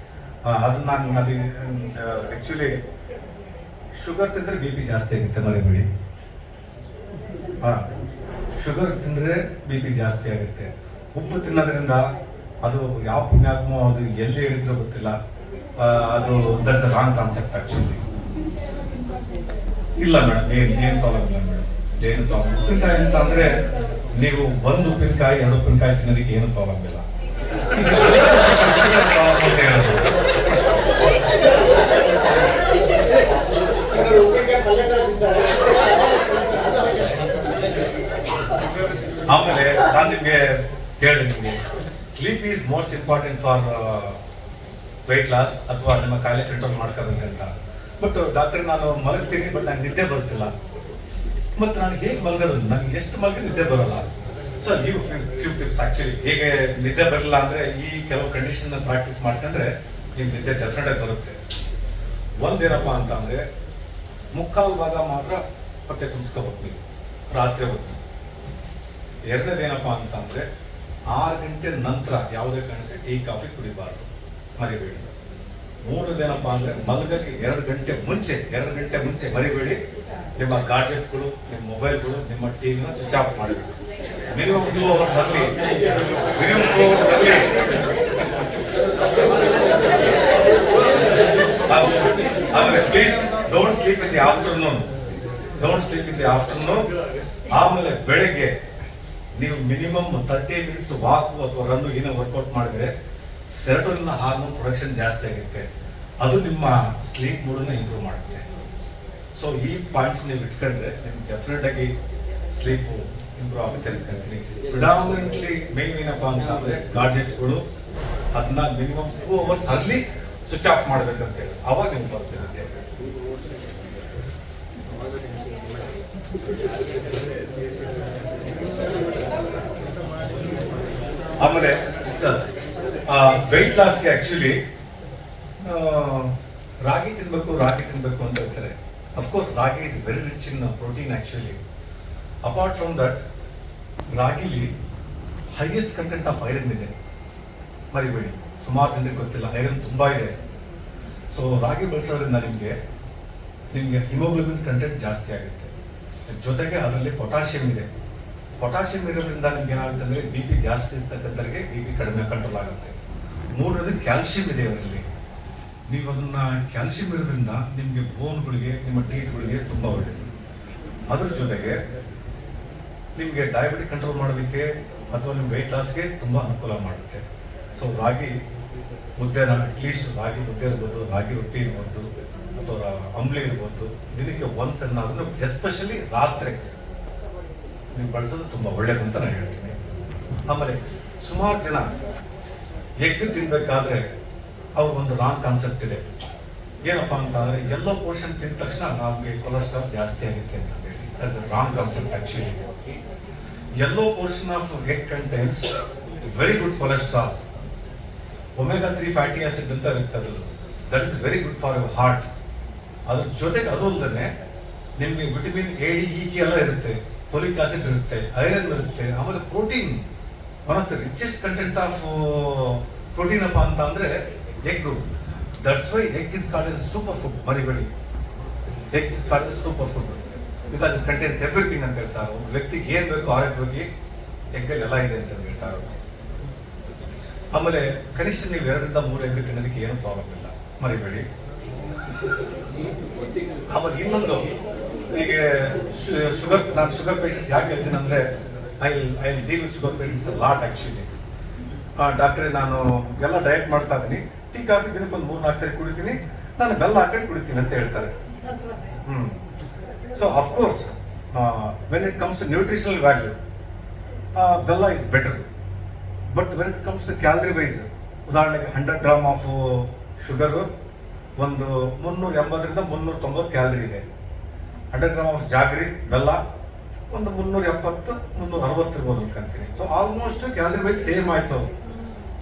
ಅದನ್ನ ನಾನು ಅದು ಆ್ಯಕ್ಚುಲಿ ಶುಗರ್ ತಿಂದರೆ BP ಜಾಸ್ತಿ ಆಗುತ್ತೆ, ಮರಿಬೇಡಿ. ಶುಗರ್ ತಿಂದರೆ BP ಜಾಸ್ತಿ ಆಗುತ್ತೆ. ಉಪ್ಪು ತಿನ್ನೋದ್ರಿಂದ ಅದು ಯಾವ ಪುಣ್ಯಾತ್ಮೋ ಅದು ಎಲ್ಲಿ ಹೇಳಿದ್ರೂ ಗೊತ್ತಿಲ್ಲ, ಅದು that's a wrong concept actually. ಇಲ್ಲ ಮೇಡಮ್, ಏನು ಪ್ರಾಬ್ಲಮ್ ಇಲ್ಲ ಮೇಡಮ್, ಏನು ಪ್ರಾಬ್ಲಮ್. ಉಪ್ಪಿನಕಾಯಿ ಅಂತ ಅಂದರೆ ನೀವು 1 ಉಪ್ಪಿನಕಾಯಿ 2 ಉಪ್ಪಿನಕಾಯಿ ತಿನ್ನೋದಕ್ಕೆ ಏನು ಪ್ರಾಬ್ಲಮ್ ಇಲ್ಲ. ಪಲ್ಯ ತರ ತಿಂತಾರೆ. ಆಮೇಲೆ ನಾನು ನಿಮಗೆ ಹೇಳಿದೆ, ನಿಮಗೆ sleep is most important for weight loss ಅಥವಾ ನಿಮ್ಮ ಕಾಯಿಲೆ ಕಂಟ್ರೋಲ್ ಮಾಡ್ಕೋಬೇಕಂತ. ಬಟ್ ಡಾಕ್ಟರ್ ನಾನು ಮಲಗ್ತೀನಿ, ಬಟ್ ನಂಗೆ ನಿದ್ದೆ ಬರ್ತಿಲ್ಲ. ಮತ್ತು ನಾನು ಹೇಗೆ ಮಲಗೋದು, ನನಗೆ ಎಷ್ಟು ಮಲಗಿ ನಿದ್ದೆ ಬರೋಲ್ಲ. ಸೊ ನೀವು ಫ್ಯೂ ಟಿಪ್ಸ್ ಆ್ಯಕ್ಚುಲಿ ಹೇಗೆ ನಿದ್ದೆ ಬರಲ್ಲ ಅಂದರೆ ಈ ಕೆಲವು ಕಂಡೀಷನ್ ಪ್ರಾಕ್ಟೀಸ್ ಮಾಡ್ಕೊಂಡ್ರೆ ನಿಮ್ಗೆ ನಿದ್ದೆ ಡೆಫಿನೆಟಾಗಿ ಬರುತ್ತೆ. ಒಂದೇನಪ್ಪ ಅಂತ ಅಂದರೆ ಮುಕ್ಕಾಲು ಭಾಗ ಮಾತ್ರ ಹೊಟ್ಟೆ ತುಂಬಿಸ್ಕೋಬೇಕು ನೀವು ರಾತ್ರಿ ಹೊತ್ತು. ಎರಡನೇದೇನಪ್ಪ ಅಂತ ಅಂದರೆ 6 ಗಂಟೆ ನಂತರ ಯಾವುದೇ ಕಾರಣಕ್ಕೆ ಟೀ ಕಾಫಿ ಕುಡಿಬಾರ್ದು, ಮರಿಬೇಡಿ. ಮೂರನೇದೇನಪ್ಪ ಅಂದರೆ ಮಲಗಕ್ಕೆ 2 ಗಂಟೆ ಮುಂಚೆ ಮರಿಬೇಡಿ ನಿಮ್ಮ ಗಾಡ್ಜೆಟ್ಗಳು, ನಿಮ್ಮ ಮೊಬೈಲ್ಗಳು, ನಿಮ್ಮ ಟಿವಿನ ಸ್ವಿಚ್ ಆಫ್ ಮಾಡಬೇಕು. ಮಿನಿಮಮ್ 2 hours ಅಲ್ಲಿ. ಆಮೇಲೆ please don't sleep in the afternoon. ಆಮೇಲೆ ಬೆಳಗ್ಗೆ ನೀವು ಮಿನಿಮಮ್ 30 ಮಿನಿಟ್ಸ್ ವಾಕು ಅಥವಾ ರನ್ನು ಏನೋ ವರ್ಕೌಟ್ ಮಾಡಿದ್ರೆ ಸೆರೋಟೋನಿನ್ ಹಾರ್ಮೋನ್ ಪ್ರೊಡಕ್ಷನ್ ಜಾಸ್ತಿ ಆಗುತ್ತೆ. ಅದು ನಿಮ್ಮ ಸ್ಲೀಪ್ ಮೂಡನ್ನ ಇಂಪ್ರೂವ್ ಮಾಡುತ್ತೆ. ಸೊ ಈ ಪಾಯಿಂಟ್ಸ್ ನೀವು ಇಟ್ಕೊಂಡ್ರೆ ನಿಮ್ಗೆ ಡೆಫಿನೆಟ್ ಆಗಿ ಸ್ಲೀಪ್ ಇಂಪ್ರೂವ್ ಆಗುತ್ತೆ ಅನ್ಕೊಂತೀನಿ. ಪ್ರಿಡಾಮಿನೆಂಟ್ಲಿ ಮೇನ್ ಏನಪ್ಪಾ ಅಂತ ಅಂದ್ರೆ ಗಾಡ್ಜೆಟ್ಗಳು ಅದನ್ನ ಮಿನಿಮಮ್ 2 hours ಅಲ್ಲಿ ಸ್ವಿಚ್ ಆಫ್ ಮಾಡ್ಬೇಕಂತ ಹೇಳಿ, ಅವಾಗ ನಿಮ್ಗೆ ಬರ್ತಿರುತ್ತೆ. ಆಮೇಲೆ ವೆಯ್ಟ್ ಲಾಸ್ಗೆ ಆಕ್ಚುಲಿ ರಾಗಿ ತಿನ್ಬೇಕು ಅಂತ ಹೇಳ್ತಾರೆ. Of course ragi is very rich in protein actually. Apart from that ರಾಗಿಲಿ ಹೈಯೆಸ್ಟ್ ಕಂಟೆಂಟ್ ಆಫ್ ಐರನ್ ಇದೆ, ಮರಿಬೇಡಿ. ಸುಮಾರು ಜನರಿಗೆ ಗೊತ್ತಿಲ್ಲ, ಐರನ್ ತುಂಬಾ ಇದೆ. ಸೊ ರಾಗಿ ಬಳಸೋದ್ರಿಂದ ನಿಮಗೆ ಹಿಮೋಗ್ಲೋಬಿನ್ ಕಂಟೆಂಟ್ ಜಾಸ್ತಿ ಆಗುತ್ತೆ. ಜೊತೆಗೆ ಅದರಲ್ಲಿ ಪೊಟ್ಯಾಷಿಯಂ ಇದೆ. ಪೊಟ್ಯಾಷಿಯಂ ಇರೋದ್ರಿಂದ ನಿಮ್ಗೆ ಏನಾಗುತ್ತೆ ಅಂದರೆ BP ಜಾಸ್ತಿ ಇರ್ತಕ್ಕಂಥವ್ರಿಗೆ BP ಕಡಿಮೆ ಕಂಟ್ರೋಲ್ ಆಗುತ್ತೆ. ಮೂರನೇದು ಕ್ಯಾಲ್ಸಿಯಂ ಇದೆ ಅದರಲ್ಲಿ. ನೀವು ಅದನ್ನ ಕ್ಯಾಲ್ಸಿಯಂ ಇರೋದ್ರಿಂದ ನಿಮಗೆ ಬೋನ್ಗಳಿಗೆ, ನಿಮ್ಮ ಟೀತ್ಗಳಿಗೆ ತುಂಬ ಒಳ್ಳೆಯದು. ಅದ್ರ ಜೊತೆಗೆ ನಿಮಗೆ ಡಯಾಬಿಟಿಕ್ ಕಂಟ್ರೋಲ್ ಮಾಡೋದಕ್ಕೆ ಅಥವಾ ನಿಮ್ಮ ವೆಯ್ಟ್ ಲಾಸ್ಗೆ ತುಂಬ ಅನುಕೂಲ ಮಾಡುತ್ತೆ. ಸೊ ರಾಗಿ ಮುದ್ದೆನ ಅಟ್ಲೀಸ್ಟ್ ರಾಗಿ ಮುದ್ದೆ ಇರ್ಬೋದು, ರಾಗಿ ರೊಟ್ಟಿ ಇರ್ಬೋದು ಅಥವಾ ಅಂಬ್ಲಿ ಇರ್ಬೋದು, ದಿನಕ್ಕೆ ಒಂದ್ಸ ಅದನ್ನು ಎಸ್ಪೆಷಲಿ ರಾತ್ರಿ ನೀವು ಬಳಸೋದು ತುಂಬ ಒಳ್ಳೇದು ಅಂತ ನಾನು ಹೇಳ್ತೀನಿ. ಆಮೇಲೆ ಸುಮಾರು ಜನ ಎಗ್ ತಿನ್ಬೇಕಾದ್ರೆ ಅವ್ರ ಒಂದು ರಾಂಗ್ ಕಾನ್ಸೆಪ್ಟ್ ಇದೆ. ಏನಪ್ಪಾ ಅಂತ ಅಂದ್ರೆ ಎಲ್ಲೋ ಪೋರ್ಷನ್ ತಿಂದ ತಕ್ಷಣ ನಮಗೆ ಕೊಲೆಸ್ಟ್ರಾಲ್ ಜಾಸ್ತಿ ಆಗುತ್ತೆ ಅಂತ ಹೇಳಿ. That's a wrong concept actually. Yellow portion of egg contains very good cholesterol. omega-3 fatty acid ಅಂತ ಇರುತ್ತೆ, ಅದು that is very good for your heart. ಅದ್ರ ಜೊತೆಗೆ ಅದು ಅಲ್ಲದೆ ನಿಮಗೆ ವಿಟಮಿನ್ A, D, E ಎಲ್ಲ ಇರುತ್ತೆ, ಫೋಲಿಕ್ ಆಸಿಡ್ ಇರುತ್ತೆ, ಐರನ್ ಇರುತ್ತೆ. ಆಮೇಲೆ protein, one of the richest content of protein ಅಪ್ಪ ಅಂತ ಅಂದ್ರೆ egg. That's why egg is called as super food, ಮರಿಬೇಡಿ. Egg is called as super food because it contains everything ಅಂತ ಹೇಳ್ತಾರೆ. ಒಬ್ಬ ವ್ಯಕ್ತಿಗೆ ಏನ್ ಬೇಕು ಆರೋಗ್ಯವಾಗಿ ಎಗ್ಗಲ್ಲಿ ಎಲ್ಲ ಇದೆ ಅಂತ ಹೇಳ್ತಾರೆ. ಆಮೇಲೆ ಕನಿಷ್ಠ ನೀವು 2 ರಿಂದ 3 ಎಗ್ ತಿನ್ನೋದಕ್ಕೆ ಏನು ಪ್ರಾಬ್ಲಮ್ ಇಲ್ಲ, ಮರಿಬೇಡಿ. ಆಮೇಲೆ ಇನ್ನೊಂದು, ಈಗ ನಾನು ಶುಗರ್ ಪೇಷಂಟ್ಸ್ ಯಾಕೆ ಹೇಳ್ತೀನಿ ಅಂದ್ರೆ I deal with sugar patients lot actually. ಡಾಕ್ಟ್ರೆ ನಾನು ಎಲ್ಲ ಡಯಟ್ ಮಾಡ್ತಾ ಇದ್ದೀನಿ, ಟೀ ಕಾಫಿ ದಿನಕ್ಕೆ ಒಂದು 3-4 ಸರಿ ಕುಡಿತೀನಿ, ನಾನು ಬೆಲ್ಲ ಹಾಕೊಂಡು ಕುಡಿತೀನಿ ಅಂತ ಹೇಳ್ತಾರೆ. So of course when it comes to nutritional value bella is better. But when it comes to calorie wise, ಉದಾಹರಣೆಗೆ 100 ಗ್ರಾಮ್ ಆಫ್ ಶುಗರು ಒಂದು 380 ರಿಂದ 390 ಕ್ಯಾಲರಿ ಇದೆ. 100 ಗ್ರಾಮ್ ಆಫ್ ಜಾಗರಿ ಬೆಲ್ಲ ಒಂದು 370-360 ಇರ್ಬೋದು ಅನ್ಕೊಂತೀನಿ. So almost calorie wise same ಆಯ್ತು.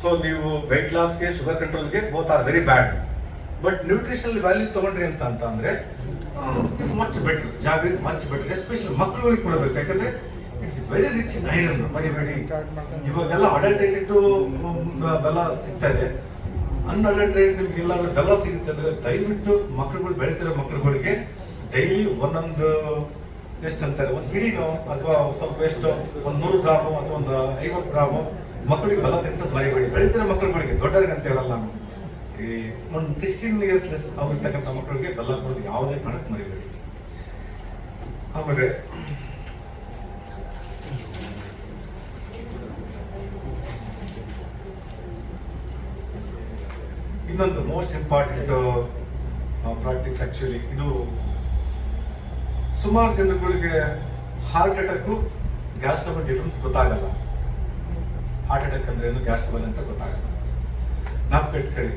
ಸೊ ನೀವು ವೆಯ್ಟ್ ಲಾಸ್ಗೆ, ಶುಗರ್ ಕಂಟ್ರೋಲ್ಗೆ both are very bad. But nutritional value ತಗೊಂಡ್ರಿ ಅಂತ ಅಂದ್ರೆ it's much better. Jaggery is much better, especially ಮಕ್ಕಳುಗಳಿಗೆ ಕೊಡಬೇಕು. ಯಾಕಂದ್ರೆ it's very rich in iron, ಮರಿಬೇಡಿ. ಇವಾಗೆಲ್ಲ ಅಡಲ್ಟ್ರೇಟೆಡ್ ಬೆಲ್ಲ ಸಿಗ್ತಾ ಇದೆ. ಅನ್ಅಡಲ್ಟ್ರೇಟೆಡ್ ನಿಮ್ಗೆ ಇಲ್ಲಾಂದ್ರೆ ಬೆಲ್ಲ ಸಿಗುತ್ತೆ ಅಂದ್ರೆ ದಯವಿಟ್ಟು ಮಕ್ಕಳುಗಳು, ಬೆಳೀತಿರೋ ಮಕ್ಕಳುಗಳಿಗೆ ಡೈಲಿ ಒಂದೊಂದು ಎಷ್ಟು ಅಂತಾರೆ, ಒಂದು ಇಡೀನೋ ಅಥವಾ ಸ್ವಲ್ಪ ಎಷ್ಟು ಒಂದು 100 ಗ್ರಾಮು ಅಥವಾ ಒಂದು 50 ಗ್ರಾಮು ಮಕ್ಕಳಿಗೆ ಬೆಲ್ಲ ತಿನ್ಸೋದು ಮರಿಬೇಡಿ. ಬೆಳೀತಿರೋ ಮಕ್ಕಳುಗಳಿಗೆ, ದೊಡ್ಡರಿಗೆ ಅಂತ ಹೇಳಲ್ಲ ನಾನು. ಈ ಒಂದು 16 ಇಯರ್ಸ್ ಲೆಸ್ ಅವ್ರಿರ್ತಕ್ಕಂಥ ಮಕ್ಕಳಿಗೆ ಬೆಲ್ಲ ಕೊಡೋದು ಯಾವುದೇ ಕಾರಣಕ್ಕೆ ಮರಿಬೇಡಿ. ಆಮೇಲೆ ಇನ್ನೊಂದು ಮೋಸ್ಟ್ ಇಂಪಾರ್ಟೆಂಟ್ ಪ್ರಾಕ್ಟೀಸ್ ಆಕ್ಚುಲಿ, ಇದು ಸುಮಾರು ಜನಗಳಿಗೆ heart attack gas trouble difference ಗೊತ್ತಾಗಲ್ಲ. ಹಾರ್ಟ್ ಅಟ್ಯಾಕ್ ಅಂದ್ರೆ ಏನು, ಗ್ಯಾಸ್ ಟ್ರಬಲ್ ಅಂತ ಗೊತ್ತಾಗಲ್ಲ. ನಾವು ಕಟ್ಕೊಳ್ಳಿ,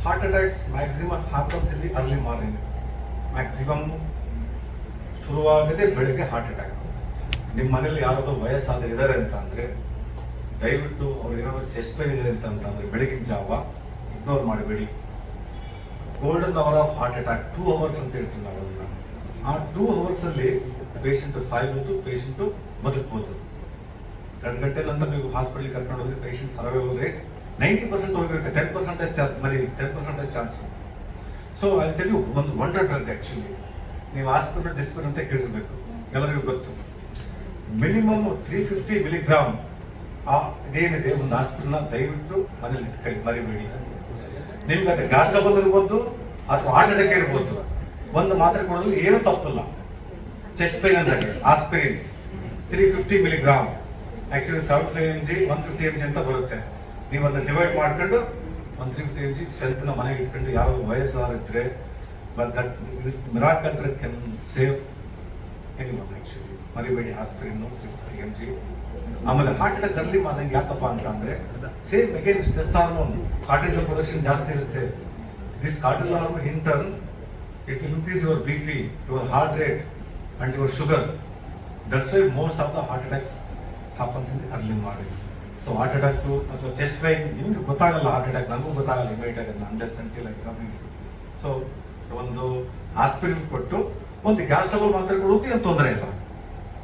ಹಾರ್ಟ್ ಅಟ್ಯಾಕ್ಸ್ ಮ್ಯಾಕ್ಸಿಮಮ್ ಹ್ಯಾಪನ್ಸ್ ಇಲ್ಲಿ ಅರ್ಲಿ ಮಾರ್ನಿಂಗ್. ಮ್ಯಾಕ್ಸಿಮಮ್ ಶುರುವಾಗದೆ ಬೆಳಗ್ಗೆ ಹಾರ್ಟ್ ಅಟ್ಯಾಕ್. ನಿಮ್ಮ ಮನೇಲಿ ಯಾರಾದ್ರೂ ವಯಸ್ಸಾದ ಇದ್ದಾರೆ ಅಂತ ಅಂದ್ರೆ ದಯವಿಟ್ಟು ಅವ್ರಿಗೆ ಏನಾದ್ರು ಚೆಸ್ಟ್ ಪೇನ್ ಇದೆ ಅಂತಂದ್ರೆ ಬೆಳಗಿನ ಜಾವ ಇಗ್ನೋರ್ ಮಾಡಬೇಡಿ. Golden hour of heart attack 2 hours ಅಂತ ಹೇಳ್ತೀವಿ ನಾವು ಅದನ್ನ. ಆ 2 hours ಅಲ್ಲಿ ಪೇಷಂಟ್ ಸಾಯ್ಬೋದು, ಪೇಷಂಟ್ ಬದುಕ್ಬೋದು. 2 ಗಂಟೆ ನಂತರ ನೀವು ಹಾಸ್ಪಿಟಲ್ ಕರ್ಕೊಂಡು ಹೋದ್ರೆ ಪೇಷಂಟ್ ಸರ್ವೈವಲ್ ರೇಟ್ 90% ಹೋಗಿರುತ್ತೆ. 10% chance. So I tell you ಒಂದು ವಂಡರ್ ಡ್ರಗ್ ಆಕ್ಚುಲಿ. ನೀವು ಆಸ್ಪಿರಿನ್ ಡಿಸ್ಪಿರಿನ್ ಅಂತ ಕೇಳಿರ್ಬೇಕು, ಎಲ್ಲರಿಗೂ ಗೊತ್ತು. ಮಿನಿಮಮ್ 350 milligram ಇದೇನಿದೆ ಒಂದು ಆಸ್ಪಿರಿನ್ ದಯವಿಟ್ಟು ಮನೇಲಿ ಇಟ್ಕೊಳ್ಳಿ, ಮರಿಬೇಡಿ. ನಿಮ್ಗೆ ಅದು ಗ್ಯಾಸ್ ಟ್ರಬಲ್ ಇರ್ಬೋದು ಅಥವಾ ಹಾರ್ಟ್ ಅಟ್ಯಾಕ್ ಇರ್ಬೋದು, ಒಂದು ಮಾತ್ರೆ ಕೊಡೋದ್ರಲ್ಲಿ ಏನೂ ತಪ್ಪಿಲ್ಲ. ಚೆಸ್ಟ್ ಪೈನ್ ಅಂದ್ರೆ aspirin 350 milligram, actually 75 mg 150 mg ಅಂತ ಬರುತ್ತೆ. ನೀವು ಅದನ್ನ ಡಿವೈಡ್ ಮಾಡ್ಕೊಂಡು 150 mg ಸ್ಟ್ರೆಂತ್ ಮನೆಗೆ ಇಟ್ಕೊಂಡು ಯಾರೋ ವಯಸ್ಸಾರಿದ್ರೆ miracle drug can save anyone actually. ಮರಿಬೇಡಿ ಆಸ್ಪಿರಿನ್ 350 mg. ಆಮೇಲೆ ಹಾರ್ಟ್ ಅಟ್ಯಾಕ್ ಅರ್ಲಿ ಮಾರ್ನಿಂಗ್ ಯಾಕಪ್ಪ ಅಂತ ಅಂದ್ರೆ same again stress hormone cortisol production ಜಾಸ್ತಿ ಇರುತ್ತೆ. This cortisol hormone in turn it will increase your BP, your heart rate and your sugar. That's why most of the heart attacks happens in the early morning. So heart attack ಅಥವಾ chest pain ನಿಮ್ಗೆ ಗೊತ್ತಾಗಲ್ಲ. Heart attack ನನಗೂ ಗೊತ್ತಾಗಲ್ಲ immediate ಆಗಿ, ಅಂಡರ್ಸ್ until ಎಕ್ಸಾಮಿಂಗ್. So ಒಂದು aspirin ಕೊಟ್ಟು ಒಂದು gas trouble ಮಾತ್ರೆ ಕೊಡೋಕೆ ಏನು ತೊಂದರೆ ಇಲ್ಲ.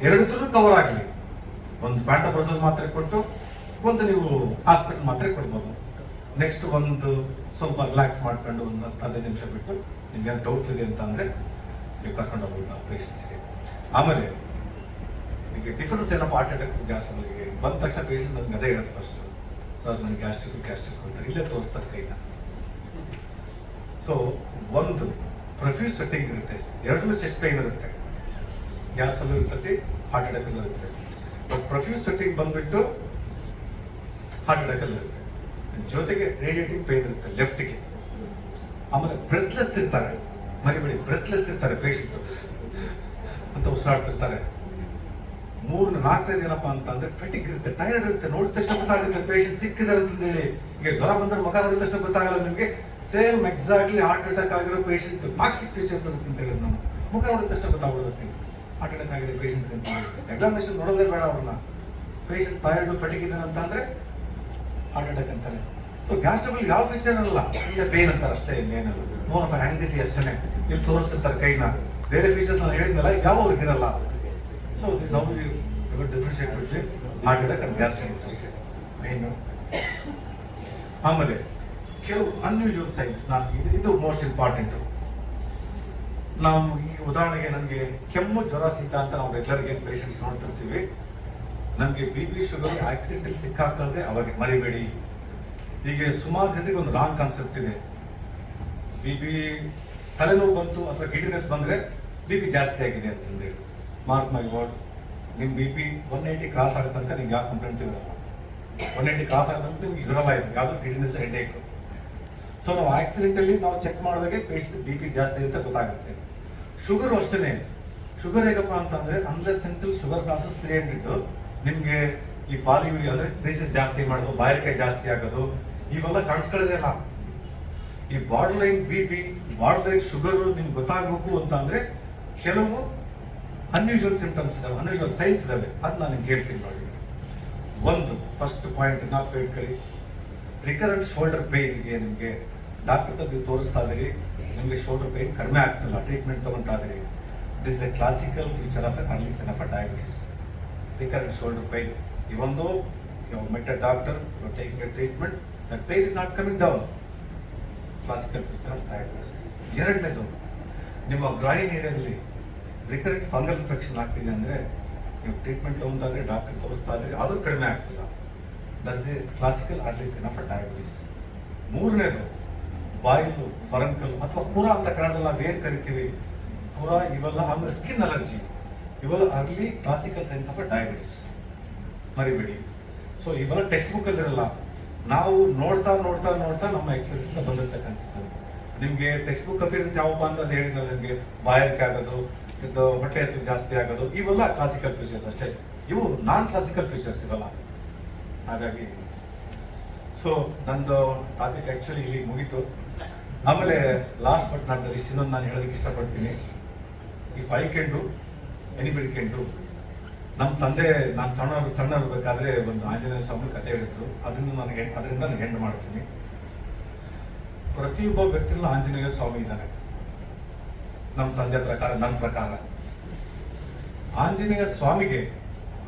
2 ಕವರ್ ಆಗಲಿ. ಒಂದು ಪ್ಯಾಂಟೋಪ್ರಸೋಲ್ ಮಾತ್ರೆ ಕೊಟ್ಟು ಒಂದು ನೀವು ಆಸ್ಪಿರಿನ್ ಮಾತ್ರೆ ಕೊಡ್ಬೋದು. ನೆಕ್ಸ್ಟ್ ಒಂದು ಸ್ವಲ್ಪ ರಿಲ್ಯಾಕ್ಸ್ ಮಾಡ್ಕೊಂಡು ಒಂದು 15 ನಿಮಿಷ ಬಿಟ್ಟು ನಿಮ್ಗೆ ಡೌಟ್ಸ್ ಇದೆ ಅಂತ ಅಂದ್ರೆ ನೀವು ಕರ್ಕೊಂಡು ಹೋಗ್ಬೋದು ನಾವು ಪೇಷಂಟ್ಸ್ಗೆ. ಆಮೇಲೆ ಈಗ ಡಿಫರೆನ್ಸ್ ಏನಪ್ಪ ಹಾರ್ಟ್ ಅಟ್ಯಾಕ್ ಗ್ಯಾಸ್ ಟ್ರಬಲ್ಗೆ ಬಂದ ತಕ್ಷಣ ಪೇಷಂಟ್ ನಮ್ಗೆ ಅದೇ ಹೇಳೋದು ಫಸ್ಟ್, ಸರ್ ನನಗೆ ಗ್ಯಾಸ್ಟ್ರಿಕ್ ಅಂತಾರೆ, ಇಲ್ಲೇ ತೋರಿಸ್ತಾರೆ ಕೈನ. ಸೊ ಒಂದು ಪ್ರೊಫ್ಯೂಸ್ ಸ್ವೆಟ್ಟಿಂಗ್ ಇರುತ್ತೆ, 2 ಚೆಸ್ಟ್ ಪೈನ್ ಇರುತ್ತೆ, ಗ್ಯಾಸ್ ಅಲ್ಲೂ ಇರ್ತದೆ, ಹಾರ್ಟ್ ಅಟ್ಯಾಕ್ ಅಲ್ಲೂ ಇರುತ್ತೆ. ಬಟ್ ಪ್ರೊಫ್ಯೂಸ್ ಸ್ವೆಟ್ಟಿಂಗ್ ಬಂದ್ಬಿಟ್ಟು ಹಾರ್ಟ್ ಅಟ್ಯಾಕ್ ಅಲ್ಲಿ ಇರುತ್ತೆ. ಜೊತೆಗೆ ರೇಡಿಯೇಟಿಂಗ್ ಪೈನ್ ಇರುತ್ತೆ ಲೆಫ್ಟ್ಗೆ. ಆಮೇಲೆ ಬ್ರೆತ್ಲೆಸ್ ಇರ್ತಾರೆ, ಮರಿಬೇಡಿ ಬ್ರೆತ್ಲೆಸ್ ಇರ್ತಾರೆ ಪೇಷಂಟ್ ಅಂತ ಉಸಿರಾಡ್ತಿರ್ತಾರೆ. 3-4 ಏನಪ್ಪಾ ಅಂತಂದ್ರೆ ಫೆಟಿಗ್ ಇರುತ್ತೆ, ಟೈರ್ಡ್ ಇರುತ್ತೆ. ನೋಡಿದ ತಕ್ಷಣ ಗೊತ್ತಾಗುತ್ತೆ ಪೇಷಂಟ್ ಸಿಕ್ಕಿದ್ದಾರೆ ಅಂತಂದೇಳಿ. ಈಗ ಜ್ವರ ಬಂದ್ರೆ ಮುಖ ನೋಡಿದ ತಕ್ಷಣ ಗೊತ್ತಾಗಲ್ಲ ನಿಮಗೆ. ಸೇಮ್ ಎಕ್ಸಾಕ್ಟ್ಲಿ ಹಾರ್ಟ್ ಅಟ್ಯಾಕ್ ಆಗಿರೋ ಪೇಷಂಟ್ ಟಾಕ್ಸಿಕ್ ಫೀಚರ್ಸ್ ಅಂತ ಹೇಳಿದ್ ನಾನು. ಮುಖ ನೋಡಿದ ತಕ್ಷಣ ಗೊತ್ತಾಗ್ಬಿಡುತ್ತೆ ಹಾರ್ಟ್ ಅಟ್ಯಾಕ್ ಆಗಿದೆ ಪೇಷಂಟ್ಸ್ ಅಂತ. ಎಕ್ಸಾಮಿನೇಷನ್ ನೋಡೋದೇ ಬೇಡ ಅವ್ರನ್ನ. ಪೇಷಂಟ್ ಟೈರ್ಡ್ ಫೆಟಿಗ್ ಇದೆ ಅಂತ ಅಂದ್ರೆ ಹಾರ್ಟ್ ಅಟ್ಯಾಕ್ ಅಂತಾರೆ. ಸೊ ಗ್ಯಾಸ್ ಟ್ರಬಲ್ ಯಾವ ಫೀಚರ್ ಅಲ್ಲ, ಇಲ್ಲ ಪೇನ್ ಅಂತಾರೆ ಅಷ್ಟೇ, ಇನ್ನೇನಲ್ಲ. ಮೋರ್ ಆಫ್ ಆಂಗ್ಸೈಟಿ ಅಷ್ಟೇ. ಇಲ್ಲಿ ತೋರಿಸ್ತಿರ್ತಾರೆ ಕೈನ. ಬೇರೆ ಫೀಚರ್ಸ್ ನಾನು ಹೇಳಿದ್ನಲ್ಲ ಯಾವ ಅವ್ರಿಗಿರಲ್ಲ. So this how you differentiate between heart attack and gastritis ಅಷ್ಟೇ ಏನು. ಆಮೇಲೆ ಕೆಲವು ಅನ್ಯೂಶುವಲ್ ಸೈನ್ಸ್, ಇದು ಮೋಸ್ಟ್ ಇಂಪಾರ್ಟೆಂಟ್. ನಾವು ಈ ಉದಾಹರಣೆಗೆ ನನಗೆ ಕೆಮ್ಮು ಜ್ವರ ಶೀತ ಅಂತ ನಾವು ರೆಗ್ಯುಲರ್ಗೆ ಪೇಷಂಟ್ಸ್ ನೋಡ್ತಿರ್ತೀವಿ. ನಮಗೆ BP ಶುಗರ್ ಆಕ್ಸಿಡೆಂಟಲ್ಲಿ ಸಿಕ್ಕಾಕೊಳ್ಳದೆ ಅವಾಗ ಮರಿಬೇಡಿ. ಈಗ ಸುಮಾರು ಜನರಿಗೆ ಒಂದು ರಾಂಗ್ ಕಾನ್ಸೆಪ್ಟ್ ಇದೆ. BP ತಲೆನೋವು ಬಂತು ಅಥವಾ ಗಿಡಿನೆಸ್ ಬಂದ್ರೆ BP ಜಾಸ್ತಿ ಆಗಿದೆ ಅಂತಂದೇಳಿ. ಮಾರ್ಕ್ ಮೈ ವರ್ಡ್, ನಿಮ್ಮ BP 180 ಕ್ರಾಸ್ ಆಗೋ ತನಕ ನಿಮ್ಗೆ ಯಾವ ಕಂಪ್ಲೇಂಟ್ ಇರಲ್ಲ. 180 ಕ್ರಾಸ್ ಆಗೋ ತನಕ ನಿಮ್ಗೆ ಇರಲ್ಲ. ಇದು ಯಾವುದು ಗಿಡಿನೆಸ್ ಹೆಡ್ಏಕ್. ಸೊ ನಾವು ಆಕ್ಸಿಡೆಂಟಲ್ಲಿ ನಾವು ಚೆಕ್ ಮಾಡಿದಾಗೆ ಪೇಷಂಟ್ BP ಜಾಸ್ತಿ ಅಂತ ಗೊತ್ತಾಗುತ್ತೆ. ಶುಗರ್ ಅಷ್ಟೇ. ಶುಗರ್ ಹೇಗಪ್ಪ ಅಂತಂದ್ರೆ ಅನ್ಲೆಸ್ ಅಂಟಿಲ್ ಶುಗರ್ ಕ್ಲಾಸಸ್ 300 ನಿಮ್ಗೆ ಈ ಪಾಲಿಯೂರಿ ಅಂದ್ರೆ ಕ್ರೀಸಸ್ ಜಾಸ್ತಿ ಮಾಡೋದು, ಬಾಯಾರಿಕೆ ಜಾಸ್ತಿ ಆಗೋದು ಇವೆಲ್ಲ ಕಾಣಿಸ್ಕೊಳ್ಳೋದೇ ಇಲ್ಲ. ಈ border line BP, border line sugar ನಿಮ್ಗೆ ಗೊತ್ತಾಗಬೇಕು ಅಂತ ಅಂದ್ರೆ ಕೆಲವು ಅನ್ಯೂಶುವಲ್ ಸಿಂಪ್ಟಮ್ಸ್ ಇದಾವೆ, ಅನ್ಯೂಶುವಲ್ ಸೈನ್ಸ್ ಇದಾವೆ. ಅದು ನಾನು ನಿಮ್ಗೆ ಹೇಳ್ತೀನಿ ನೋಡಿ. ಒಂದು ಫಸ್ಟ್ ಪಾಯಿಂಟ್ ನಾವು ಇಟ್ಕೊಳ್ಳಿ, ರಿಕರೆಂಟ್ ಶೋಲ್ಡರ್ ಪೇನ್ಗೆ ನಿಮಗೆ ಡಾಕ್ಟರ್ ತಗ ತೋರಿಸ್ತಾ ಇದ್ದೀರಿ, ನಿಮಗೆ ಶೋಲ್ಡರ್ ಪೇನ್ ಕಡಿಮೆ ಆಗ್ತಿಲ್ಲ, ಟ್ರೀಟ್ಮೆಂಟ್ ತಗೊಂತಾ ಇದ್ದೀರಿ. This the classical feature of a early sign of a diabetes. Recurrent shoulder pain, even though you have met a doctor, you are taking a treatment, that pain is not coming down. Classical feature of diabetes. ಎರಡನೇದು, ನಿಮ್ಮ ಗ್ರಾಯಿನ್ ಏರಿಯಾದಲ್ಲಿ recurrent fungal infection ಆಗ್ತಿದೆ ಅಂದರೆ ನೀವು treatment ತಗೊಂಡಾದ್ರೆ doctor ತೋರಿಸ್ತಾ ಇದ್ರೆ ಆದರೂ ಕಡಿಮೆ ಆಗ್ತಿಲ್ಲ. That is a classical early sign of a diabetes. ಮೂರನೇದು, ಬಾಯಿಲು ಫರಂಕಲ್ ಅಥವಾ ಕುರ ಅಂತ ಕನ್ನಡದಲ್ಲಿ ನಾವು ಏನು ಕರಿತೀವಿ, ಕುರ ಇವೆಲ್ಲ, ಆಮೇಲೆ ಸ್ಕಿನ್ ಅಲರ್ಜಿ, ಇವೆಲ್ಲ early classical science of a diabetes. ಮರಿಬೇಡಿ. ಸೊ ಇವೆಲ್ಲ ಟೆಕ್ಸ್ಟ್ ಬುಕ್ ಅಲ್ಲಿರಲ್ಲ, ನಾವು ನೋಡ್ತಾ ನೋಡ್ತಾ ನೋಡ್ತಾ ನಮ್ಮ ಎಕ್ಸ್ಪೀರಿಯನ್ಸ್ ಬಂದಿರ್ತಕ್ಕಂಥದ್ದು. ನಿಮಗೆ ಟೆಕ್ಸ್ಟ್ ಬುಕ್ ಅಪಿಯರೆನ್ಸ್ ಯಾವಪ್ಪ ಅಂತ ಅದು ಹೇಳಿದ್ನಲ್ಲ, ನಿಮಗೆ ಬಾಯಾರಿಕೆ ಆಗೋದು, ಹೊಟ್ಟೆ ಹಸಿವು ಜಾಸ್ತಿ ಆಗೋದು, ಇವೆಲ್ಲ ಕ್ಲಾಸಿಕಲ್ ಫೀಚರ್ಸ್ ಅಷ್ಟೇ. ಇವು ನಾನ್ ಕ್ಲಾಸಿಕಲ್ ಫೀಚರ್ಸ್ ಇವೆಲ್ಲ. ಹಾಗಾಗಿ ಸೊ ನಂದು ಟಾಪಿಕ್ ಆ್ಯಕ್ಚುಲಿ ಇಲ್ಲಿ ಮುಗೀತು. ಆಮೇಲೆ last but not the list ಇನ್ನೊಂದು ನಾನು ಹೇಳೋದಕ್ಕೆ ಇಷ್ಟಪಡ್ತೀನಿ. If I can do anybody can do. ನಮ್ಮ ತಂದೆ ನಾನು ಸಣ್ಣ ಇರಬೇಕಾದ್ರೆ ಒಂದು ಆಂಜನೇಯ ಸ್ವಾಮಿ ಕಥೆ ಹೇಳಿದ್ರು. ಅದರಿಂದ ನಾನು ಎಂಡ್ ಮಾಡ್ತೀನಿ. ಪ್ರತಿಯೊಬ್ಬ ವ್ಯಕ್ತಿಯಲ್ಲೂ ಆಂಜನೇಯ ಸ್ವಾಮಿ ಇದ್ದಾನೆ. ನಮ್ಮ ತಂದೆ ಪ್ರಕಾರ, ನನ್ನ ಪ್ರಕಾರ ಆಂಜನೇಯ ಸ್ವಾಮಿಗೆ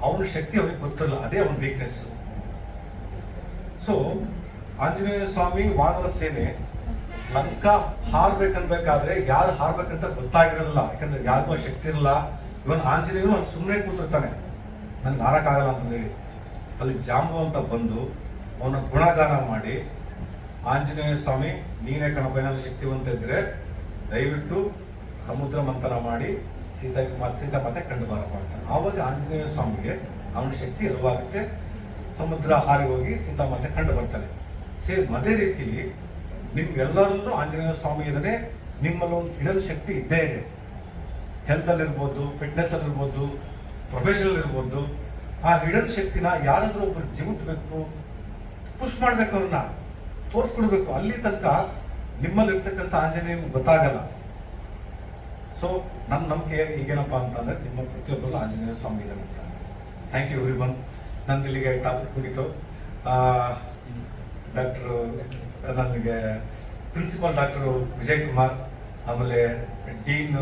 ಅವನ ಶಕ್ತಿ ಅವನಿಗೆ ಗೊತ್ತಿಲ್ಲ, ಅದೇ ಅವನ ವೀಕ್ನೆಸ್. ಸೊ ಆಂಜನೇಯ ಸ್ವಾಮಿ ವಾನರ ಸೇನೆ ಲಂಕಾ ಹಾರ್ಬೇಕನ್ಬೇಕಾದ್ರೆ ಯಾರು ಹಾರ್ಬೇಕಂತ ಗೊತ್ತಾಗಿರೋದಿಲ್ಲ. ಯಾಕಂದ್ರೆ ಯಾರಿಗೂ ಶಕ್ತಿ ಇರಲ್ಲ. ಇವನ್ ಆಂಜನೇಯನು ಅಲ್ಲಿ ಸುಮ್ಮನೆ ಕೂತಿರ್ತಾನೆ, ನನ್ಗೆ ಹಾರಕ್ಕಾಗಲ್ಲ ಅಂತಂದೇಳಿ. ಅಲ್ಲಿ ಜಾಂಬವಂತ ಬಂದು ಅವನ ಗುಣಗಾನ ಮಾಡಿ, ಆಂಜನೇಯ ಸ್ವಾಮಿ ನೀನೇ ಕಣಪ್ಪ, ಏನಾದ್ರು ಶಕ್ತಿವಂತ ಇದ್ರೆ ದಯವಿಟ್ಟು ಸಮುದ್ರ ಮಂಥನ ಮಾಡಿ ಸೀತಾ ಮತ್ತೆ ಕಂಡು ಬರಪ್ಪ ಅಂತ. ಆವಾಗ ಆಂಜನೇಯ ಸ್ವಾಮಿಗೆ ಅವನ ಶಕ್ತಿ ಅರಿವಾಗುತ್ತೆ. ಸಮುದ್ರ ಹಾರಿ ಹೋಗಿ ಸೀತಾ ಮತ್ತೆ ಕಂಡು ಬರ್ತಾನೆ. ಸೇಮ್ ಅದೇ ರೀತಿ ನಿಮ್ಗೆಲ್ಲರಲ್ಲೂ ಆಂಜನೇಯ ಸ್ವಾಮಿ ಇದ್ದಾನೆ. ನಿಮ್ಮಲ್ಲಿ ಒಂದು ಹಿಡನ್ ಶಕ್ತಿ ಇದ್ದೇ ಇದೆ. ಹೆಲ್ತ್ ಅಲ್ಲಿ ಇರ್ಬೋದು, ಫಿಟ್ನೆಸ್ ಅಲ್ಲಿ ಇರ್ಬೋದು, ಪ್ರೊಫೆಷನಲ್ ಇರ್ಬೋದು. ಆ ಹಿಡನ್ ಶಕ್ತಿನ ಯಾರಾದ್ರೂ ಒಬ್ರು ಜಿಗುಟ್ಬೇಕು, ಪುಷ್ ಮಾಡ್ಬೇಕು, ಅವ್ರನ್ನ ತೋರಿಸ್ಕೊಡ್ಬೇಕು. ಅಲ್ಲಿ ತನಕ ನಿಮ್ಮಲ್ಲಿ ಇರ್ತಕ್ಕಂಥ ಆಂಜನೇಯ ಗೊತ್ತಾಗಲ್ಲ. ಸೊ ನನ್ನ ನಂಬಿಕೆ ಈಗೇನಪ್ಪ ಅಂತಂದ್ರೆ ನಿಮ್ಮ ಪ್ರತಿಯೊಬ್ಬರು ಆಂಜನೇಯ ಸ್ವಾಮಿ ಇದ್ದಾನೆ ಅಂತ. Thank you every one. ನಂದು ಇಲ್ಲಿಗೆ ಟಾಪಿಕ್ ಮುಗಿತು. ನನಗೆ ಪ್ರಿನ್ಸಿಪಾಲ್ ಡಾಕ್ಟರ್ ವಿಜಯ್ ಕುಮಾರ್, ಆಮೇಲೆ ಡೀನ್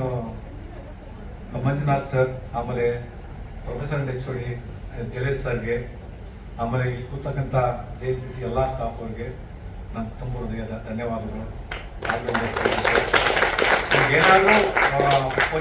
ಮಂಜುನಾಥ್ ಸರ್, ಆಮೇಲೆ ಪ್ರೊಫೆಸರ್ HOD ಜಲೇಶ್ ಸರ್ಗೆ, ಆಮೇಲೆ ಇಲ್ಲಿ ಕೂತಕ್ಕಂಥ JHCC ಎಲ್ಲ ಸ್ಟಾಫ್ ಅವ್ರಿಗೆ ನಾನು ತುಂಬ ಹೃದಯದ ಧನ್ಯವಾದಗಳು. ಏನಾದರೂ